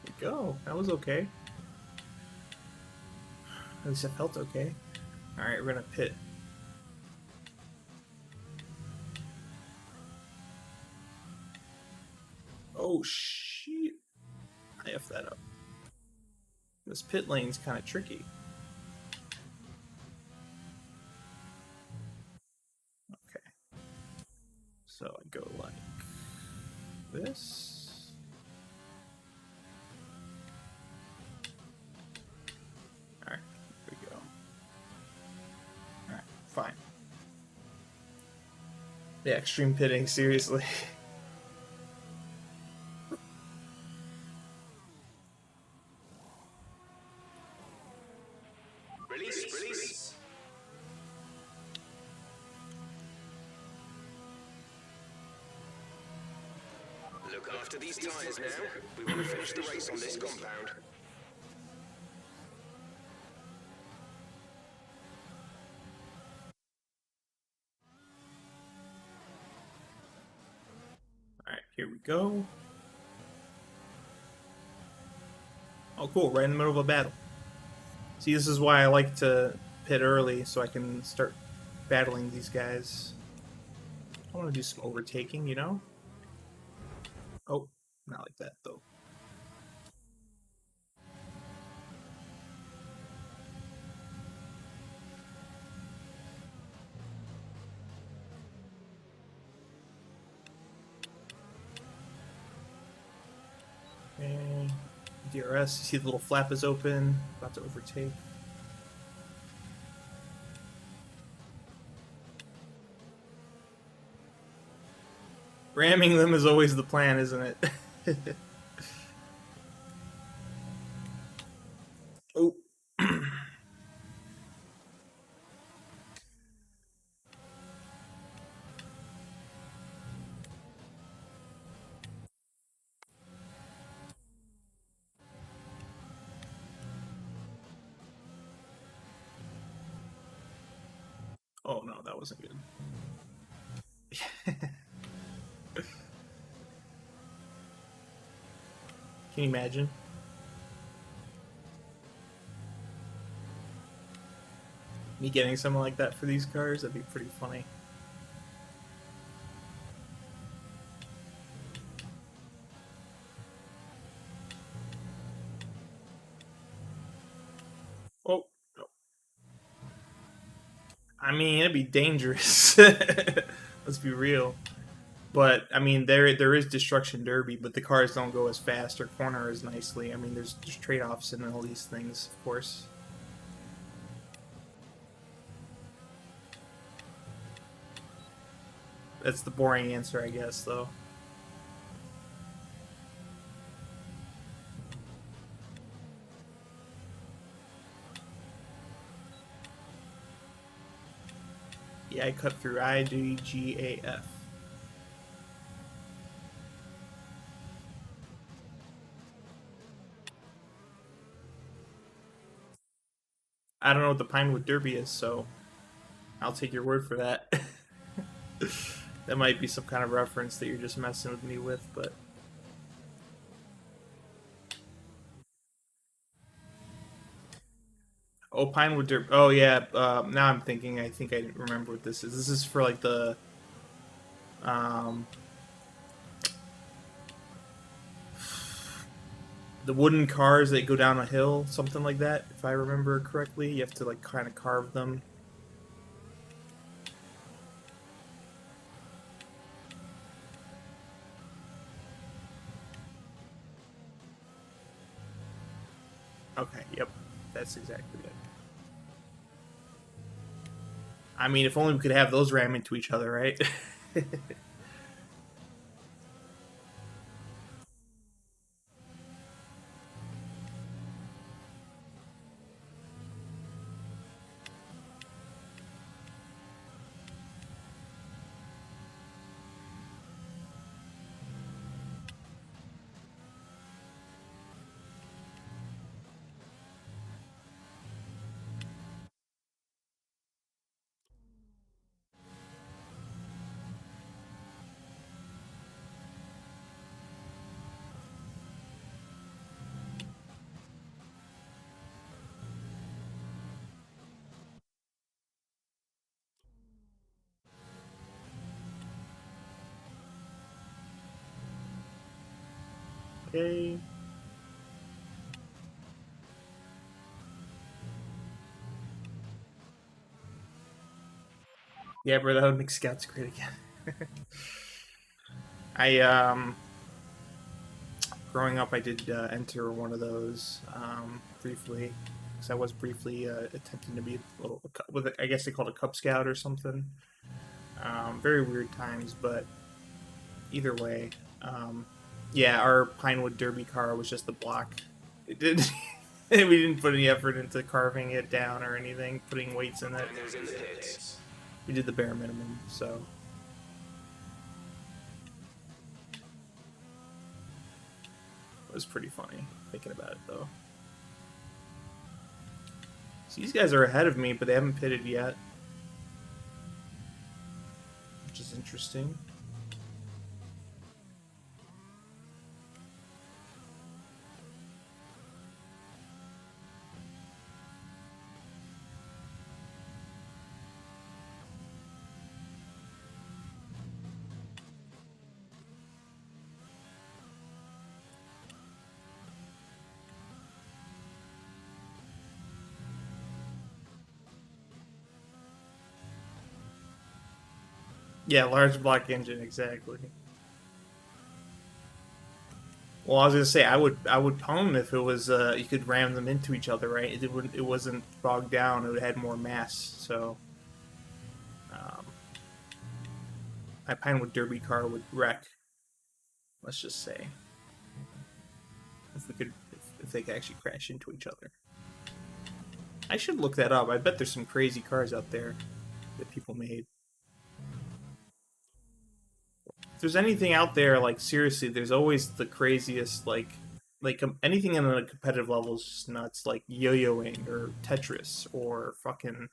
There we go. That was okay. At least it felt okay. Alright, we're gonna pit. Oh shit. I F that up. This pit lane's kind of tricky. Okay. So I go like this. Alright, here we go. Alright, fine. Yeah, extreme pitting, seriously. Release. Look after these tyres now. We want to finish the race on this compound. Alright, here we go. Oh cool, right in the middle of a battle. See, this is why I like to pit early, so I can start battling these guys. I want to do some overtaking, you know? Oh, not like that, though. Okay. DRS, you see the little flap is open, about to overtake. Ramming them is always the plan, isn't it? Oh. Oh no, that wasn't good. Can you imagine? Me getting something like that for these cars? That'd be pretty funny. Oh, I mean, it'd be dangerous. Let's be real. But I mean, there is destruction derby, but the cars don't go as fast or corner as nicely. I mean, there's trade offs in all these things, of course. That's the boring answer, I guess, though. Yeah, I cut through I, D, G, A, F. I don't know what the Pinewood Derby is, so I'll take your word for that. That might be some kind of reference that you're just messing with me with, but... Oh, Pinewood Derby. Oh, yeah. Now I'm thinking. I think I remember what this is. This is for, like, Um, the wooden cars that go down a hill, something like that, if I remember correctly. You have to, like, kind of carve them. Okay, yep. That's exactly it. I mean, if only we could have those ram into each other, right? Okay. Yeah, bro, that would make scouts great again. I growing up, I did enter one of those briefly, because I was briefly attempting to be a little, with I guess they called it a Cub Scout or something. Very weird times, but either way, yeah, our Pinewood Derby car was just the block. It did. We didn't put any effort into carving it down or anything, putting weights in it. Timers in the pits. We did the bare minimum, so. It was pretty funny thinking about it, though. So these guys are ahead of me, but they haven't pitted yet, which is interesting. Yeah, large block engine, exactly. Well, I was gonna say I would pwn if it was you could ram them into each other, right? It wasn't bogged down. It had more mass, so um, my Pinewood Derby car would wreck. Let's just say if they could actually crash into each other. I should look that up. I bet there's some crazy cars out there that people made. If there's anything out there, like seriously, there's always the craziest anything in the competitive level is just nuts, like yo-yoing or Tetris or fucking.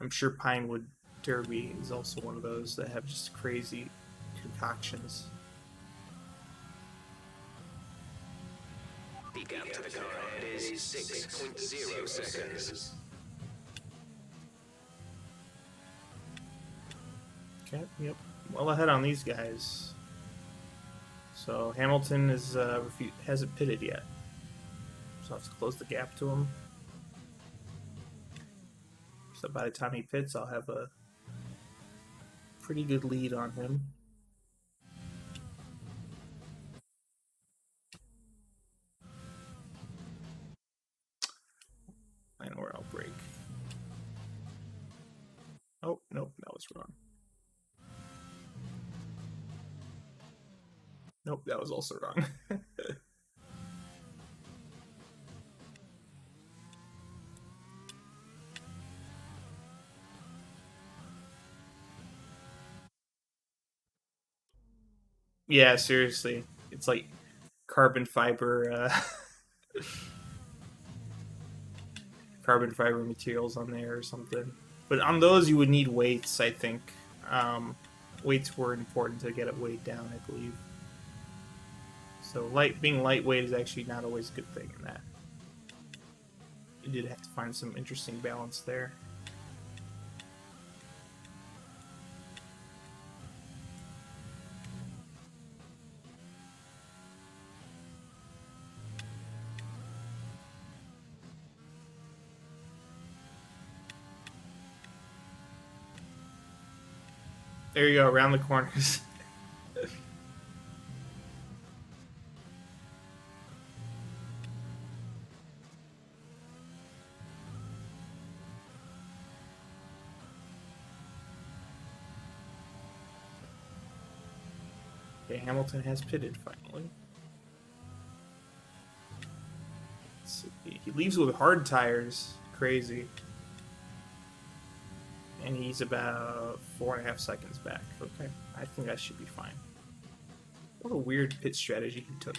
I'm sure Pinewood Derby is also one of those that have just crazy concoctions. The gap to the car ahead is 6.0 seconds. Okay, yep. Well ahead on these guys. So Hamilton is hasn't pitted yet. So I have to close the gap to him. So by the time he pits, I'll have a pretty good lead on him. I know where I'll break. Oh, nope, that was wrong. Nope, that was also wrong. Yeah, seriously. It's like carbon fiber carbon fiber materials on there or something. But on those you would need weights, I think. Weights were important to get it weighed down, I believe. So being lightweight is actually not always a good thing in that. You did have to find some interesting balance there. There you go, around the corners. Okay, Hamilton has pitted finally. Let's see. He leaves with hard tires. Crazy. And he's about 4.5 seconds back. Okay, I think that should be fine. What a weird pit strategy he took.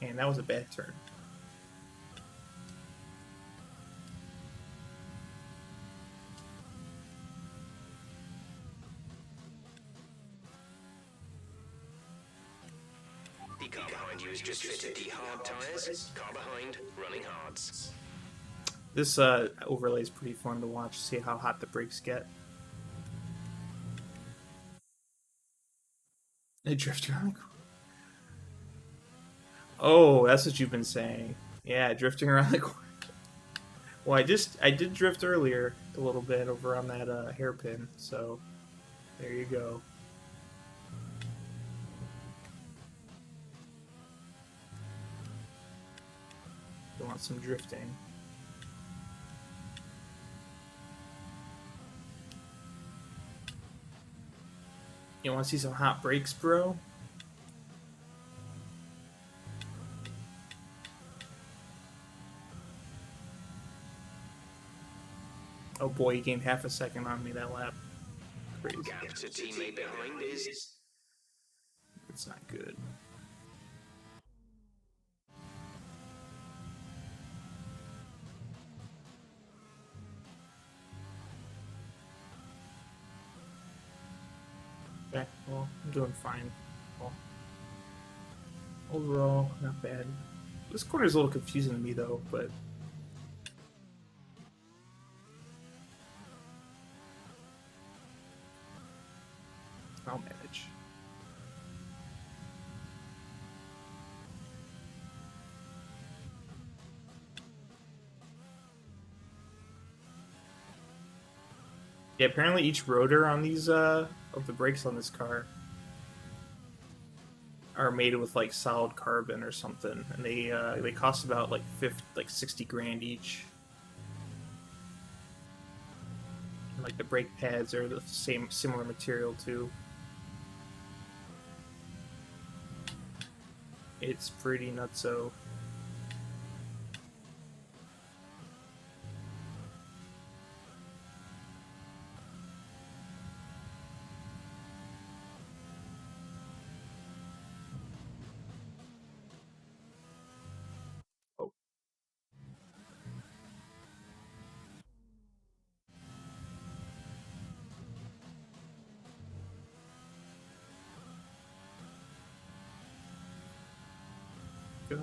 And that was a bad turn. The car behind you has just fitted the hard tires. Car behind, running hards. This overlay is pretty fun to watch, see how hot the brakes get. They drift around. Oh, that's what you've been saying. Yeah, drifting around the corner. Well, I did drift earlier a little bit over on that hairpin, so there you go. You want some drifting. You want to see some hot brakes, bro? Oh boy, he gained half a second on me that lap. Crazy. Gap to teammate behind is... It's not good. Okay, well, I'm doing fine. Well, overall, not bad. This corner is a little confusing to me, though, but... I'll manage. Yeah, apparently each rotor on these, of the brakes on this car are made with, like, solid carbon or something, and they cost about, like, 60 grand each. And, like, the brake pads are the similar material, too. It's pretty nutso. Oh. Go.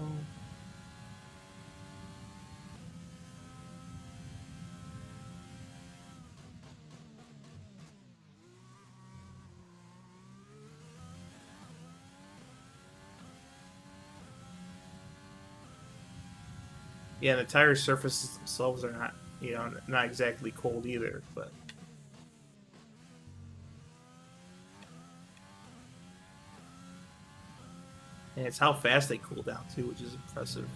Yeah, the tire surfaces themselves are not, not exactly cold either, but and it's how fast they cool down too, which is impressive.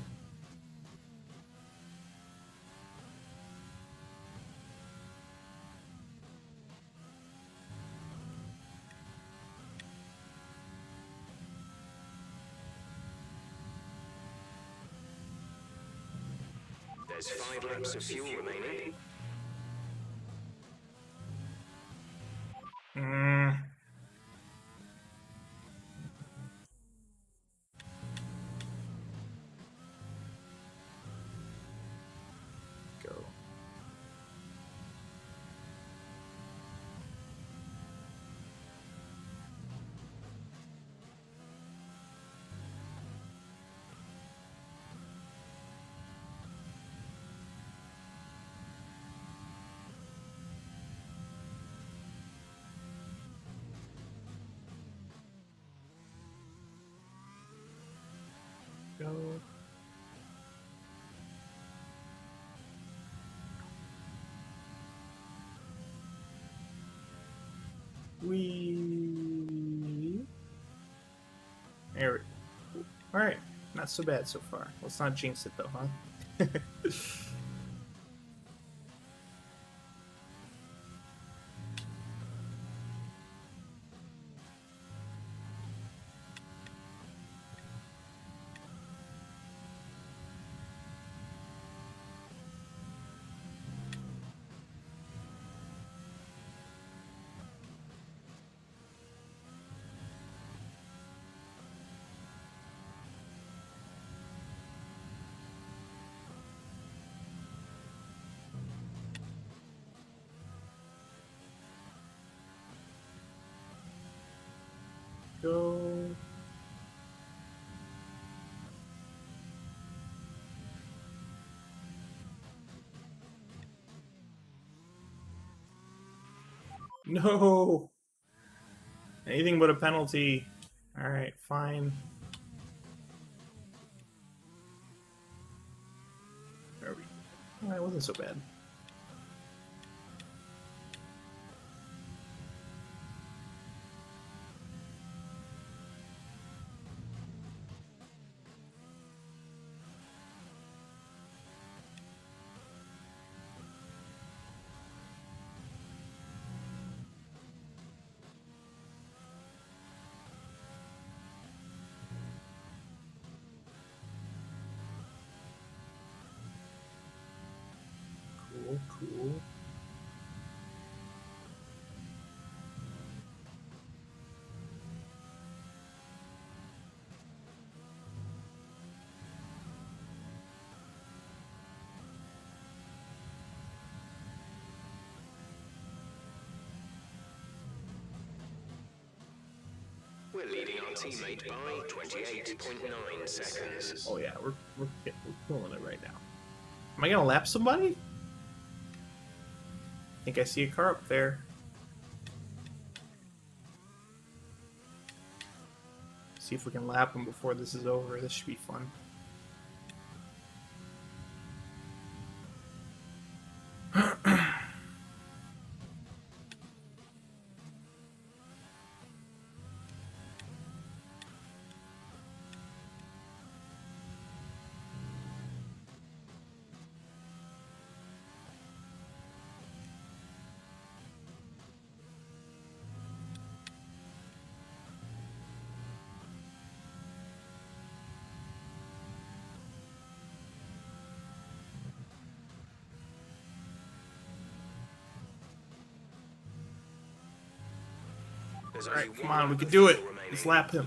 There's 5 laps of fuel remaining. Mm. Go. Go. Wee. There we go. Alright, not so bad so far. Let's not jinx it though, huh? Go. No! Anything but a penalty. Alright, fine. There we go. That wasn't so bad. Cool, cool. We're leading our teammate by 28.9 seconds. Oh yeah, we're killing it right now. Am I gonna lap somebody? I think I see a car up there. See if we can lap him before this is over. This should be fun. Alright, come on, we can do it. Let's lap him.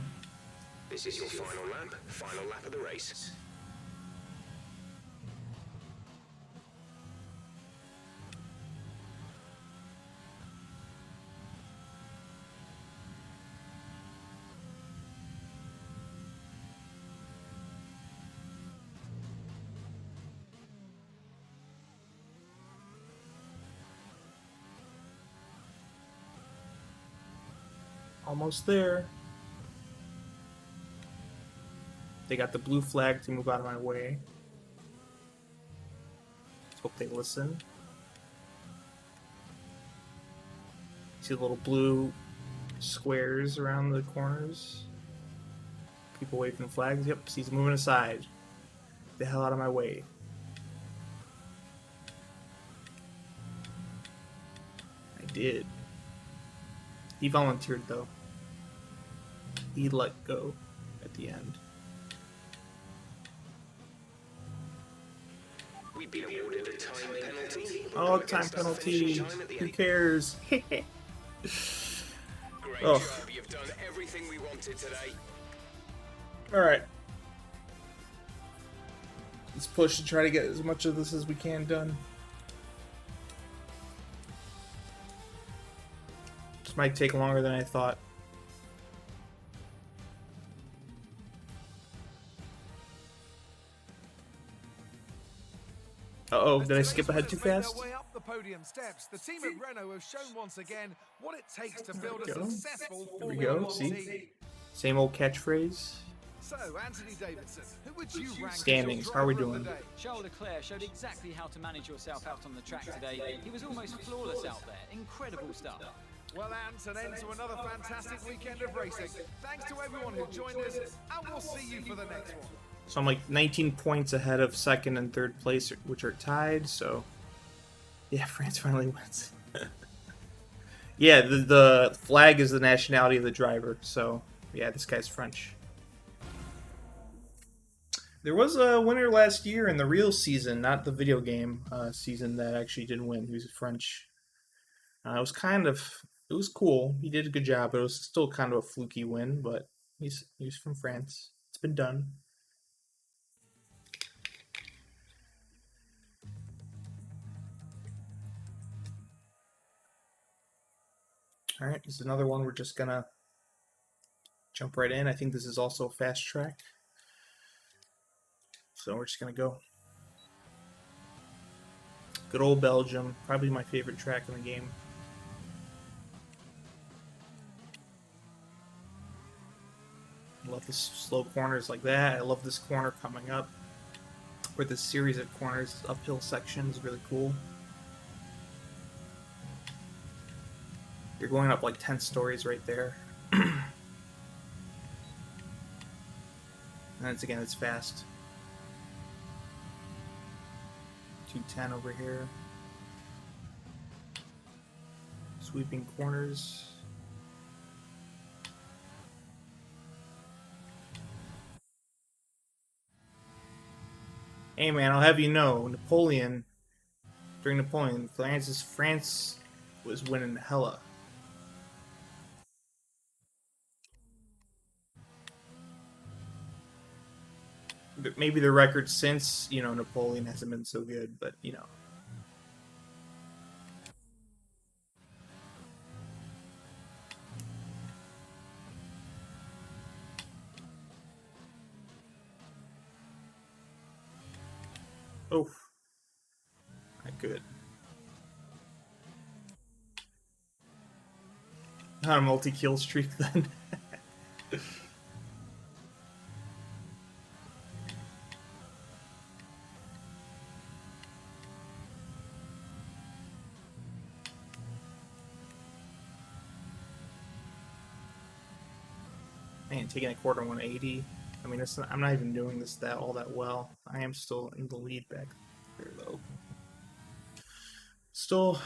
This is your final lap of the race. Almost there. They got the blue flag to move out of my way. Let's hope they listen. See the little blue squares around the corners? People waving flags. Yep, see he's moving aside. Get the hell out of my way. I did. He volunteered though. He let go at the end. We've been awarded a time penalty. Oh, time penalty. Who cares? Great Oh. job. You've done everything we wanted today. Alright. Let's push to try to get as much of this as we can done. This might take longer than I thought. Uh-oh, did I skip ahead too fast? Way up the podium steps. The team at Renault have shown once again what it takes to build a There we go. successful There we Formula go, One see? team. Same old catchphrase. So, Anthony Davidson, who would you rank as Standings, your how are we driver of the doing? day? Charles Leclerc showed exactly how to manage yourself out on the track today. He was almost flawless out there. Incredible stuff. Well, Ant, an end to another fantastic weekend of racing. Thanks to everyone who joined us, and we'll see you for the next one. So I'm like 19 points ahead of second and third place, which are tied, so... Yeah, France finally wins. Yeah, the flag is the nationality of the driver, so... Yeah, this guy's French. There was a winner last year in the real season, not the video game season, that actually did win. He was French. It was kind of... It was cool. He did a good job, but it was still kind of a fluky win, but he's from France. It's been done. Alright, this is another one we're just gonna jump right in. I think this is also fast track. So we're just gonna go. Good old Belgium, probably my favorite track in the game. I love the slow corners like that. I love this corner coming up. Where this series of corners, uphill section is really cool. You're going up like 10 stories right there. And it's fast. 210 over here. Sweeping corners. Hey man, I'll have you know, during Napoleon, France was winning hella. Maybe the record since, Napoleon hasn't been so good, but, Oh. Not good. Not a multi-kill streak then. Man, taking a quarter 180. I mean, I'm not even doing this all that well. I am still in the lead back there, though. Still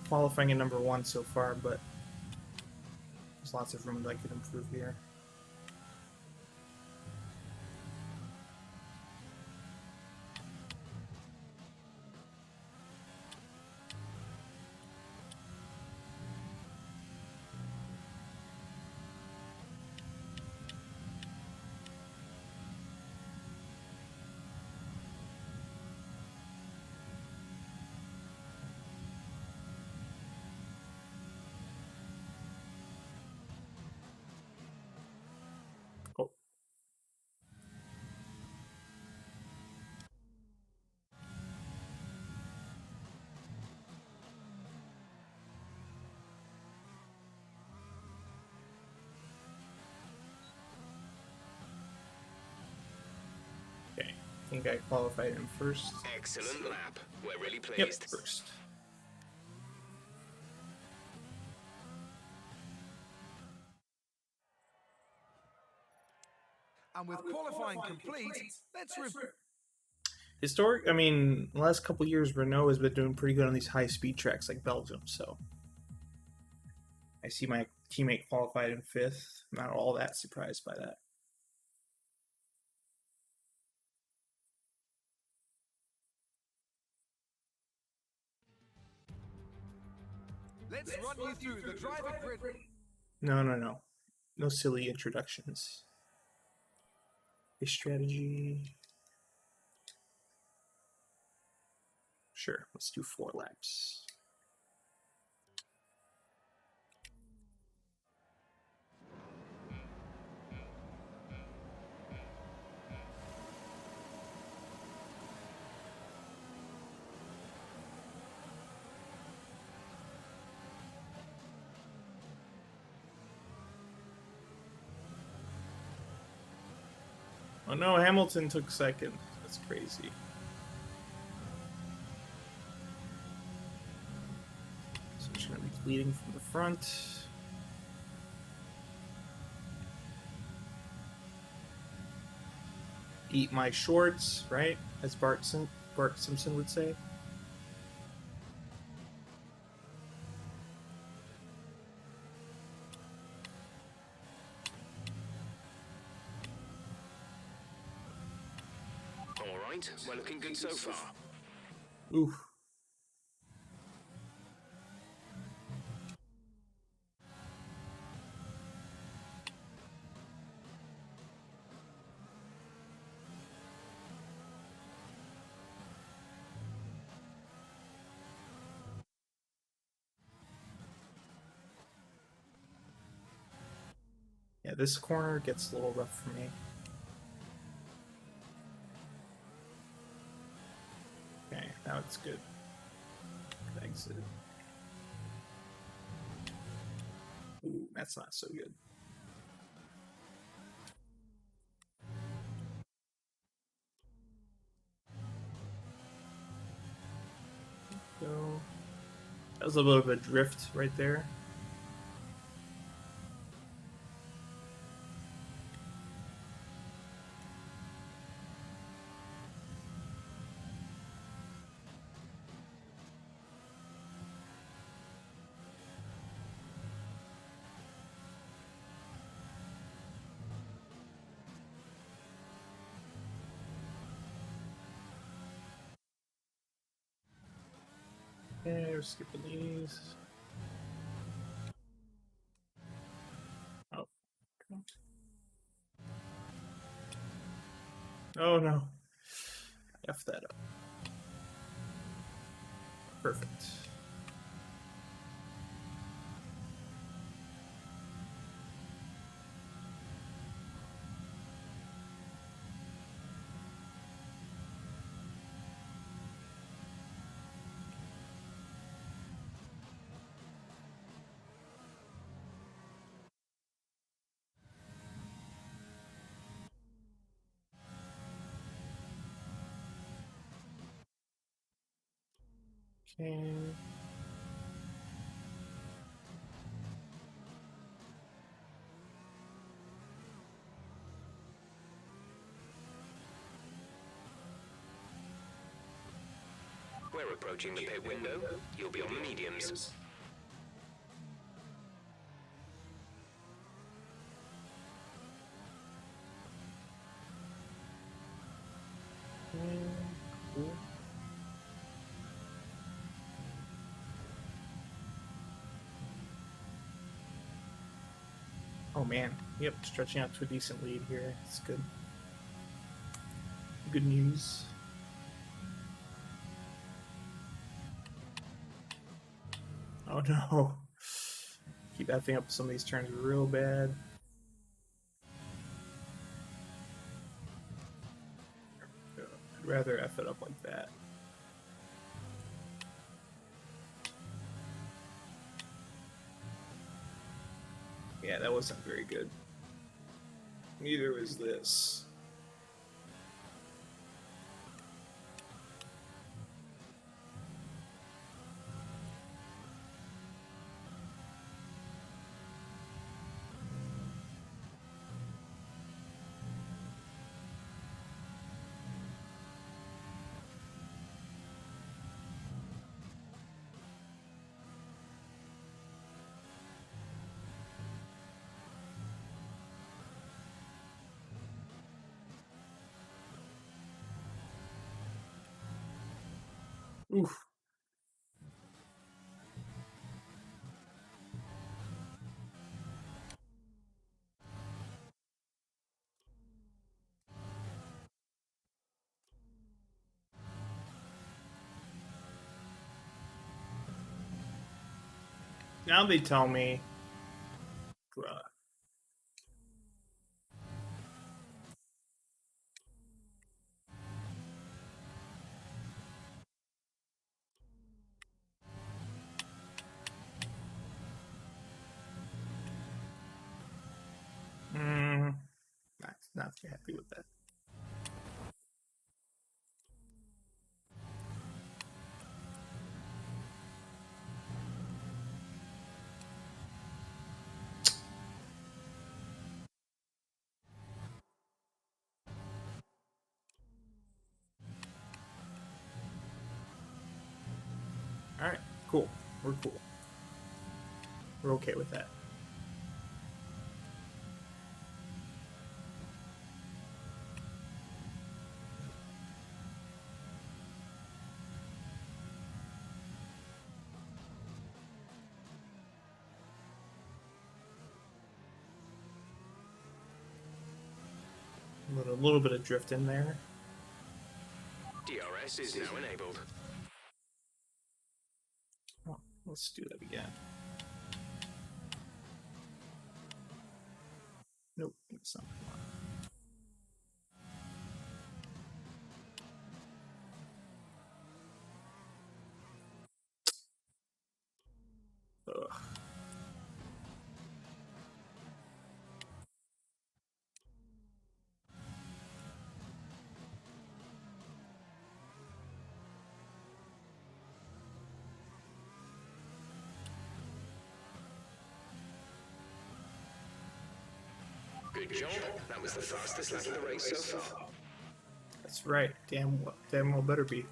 qualifying at number 1 so far, but there's lots of room that I could improve here. think I qualified in first. Excellent lap. We're really Yep, pleased. first. And with qualifying complete, let's Historic, I mean, the last couple years, Renault has been doing pretty good on these high-speed tracks like Belgium, so I see my teammate qualified in 5th. I'm not all that surprised by that. let's run you through the driver grid. No. No silly introductions. A strategy. Sure, let's do 4 laps. Oh no, Hamilton took 2nd. That's crazy. So she's going to be leading from the front. Eat my shorts, right? As Bart Simpson would say. All right, we're looking good so far. Oof. Yeah, this corner gets a little rough for me. Okay, now it's good. Good exit. Ooh, that's not so good. Go. That was a little bit of a drift right there. Okay, we're skipping these. Oh. Oh no. F that up. Perfect. Okay. We're approaching the pit window. You'll be on the mediums. Cool. Oh man, yep, stretching out to a decent lead here. It's good. Good news. Oh no. Keep effing up some of these turns real bad. I'd rather F it up like that. Yeah, that wasn't very good. Neither was this. Oof. Now they tell me, not very happy with that. All right, cool. We're cool. We're okay with that. A little bit of drift in there. DRS is now enabled. Oh, let's do that again. Nope, that's not what I want. Ugh. Good job. That was the fastest lap of the race so far. That's right. Damn well better be.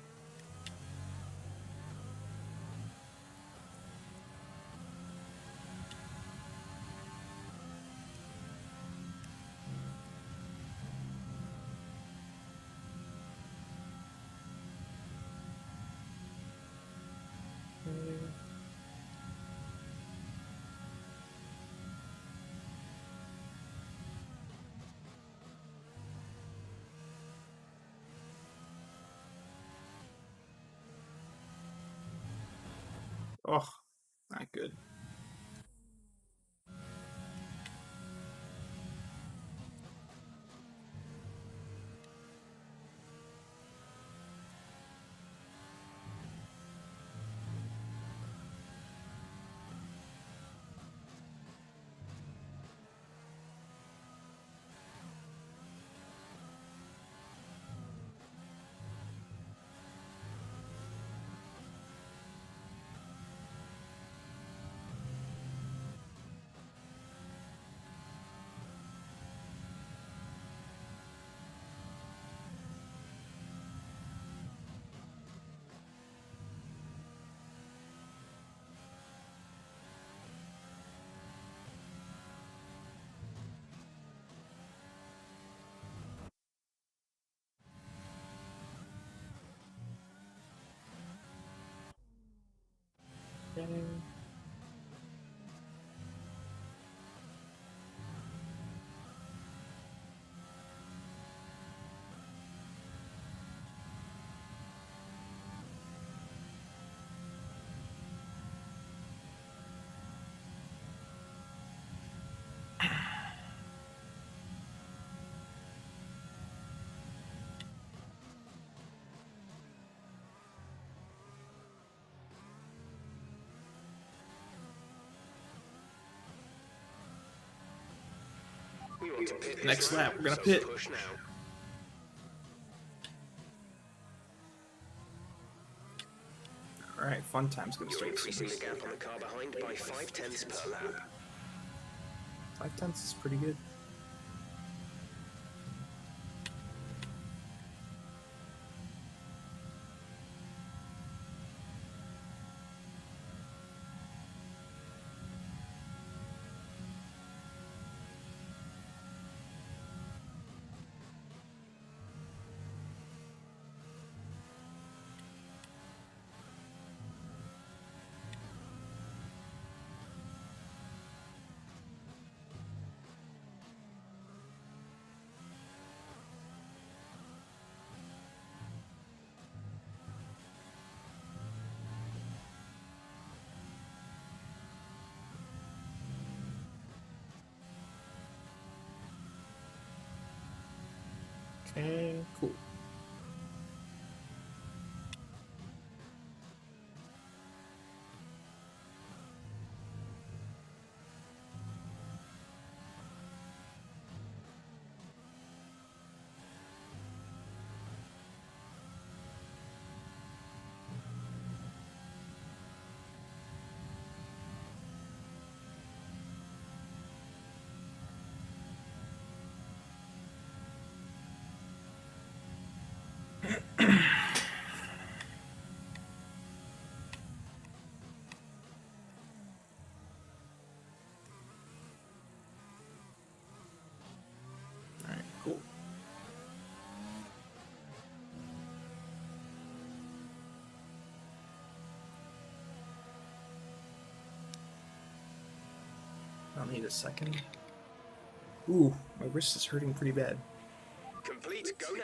Oh, not good. Okay. We want to pit Next lap, we're gonna so pit. push now. All right, fun time's gonna You're start. increasing the gap on the car behind by 0.5 per lap. 5/10 is pretty good. And cool. Alright, cool. I'll need a second. Ooh, my wrist is hurting pretty bad. Complete. Go now.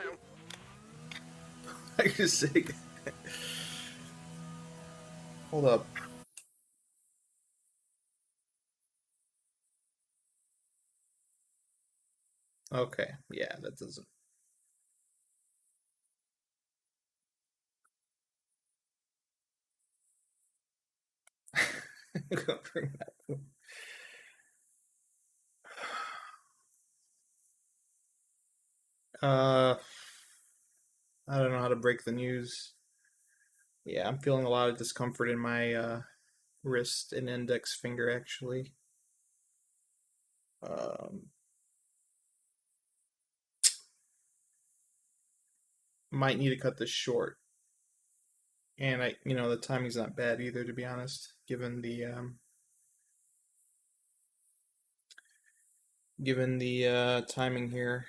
I just say. Hold up. Okay, yeah, that doesn't. uh, I don't know how to break the news. Yeah, I'm feeling a lot of discomfort in my wrist and index finger actually. Um, might need to cut this short. And the timing's not bad either, to be honest, given the timing here.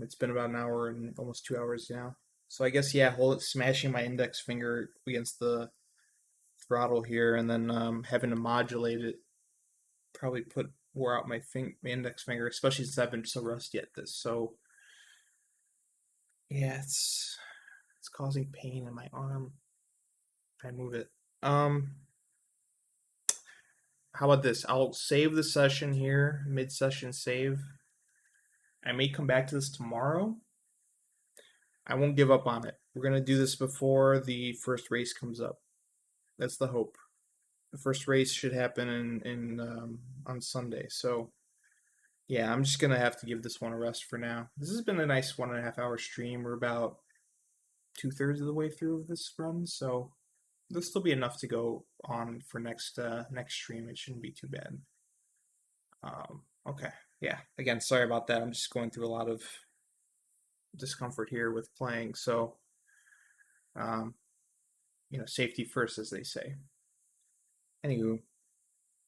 It's been about an hour and almost 2 hours now. So I guess yeah, smashing my index finger against the throttle here, and then having to modulate it probably wore out my index finger, especially since I've been so rusty at this. So yeah, it's causing pain in my arm if I move it. How about this? I'll save the session here, mid-session save. I may come back to this tomorrow. I won't give up on it. We're gonna do this before the first race comes up. That's the hope. The first race should happen in on Sunday. So yeah, I'm just gonna have to give this one a rest for now. This has been a nice 1.5 hour stream. We're about 2/3 of the way through this run, so there'll still be enough to go on for next stream. It shouldn't be too bad. Okay, yeah. Again, sorry about that. I'm just going through a lot of discomfort here with playing. So, um, safety first, as they say. Anywho,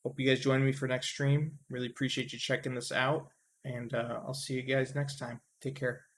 hope you guys join me for next stream. Really appreciate you checking this out, and I'll see you guys next time. Take care.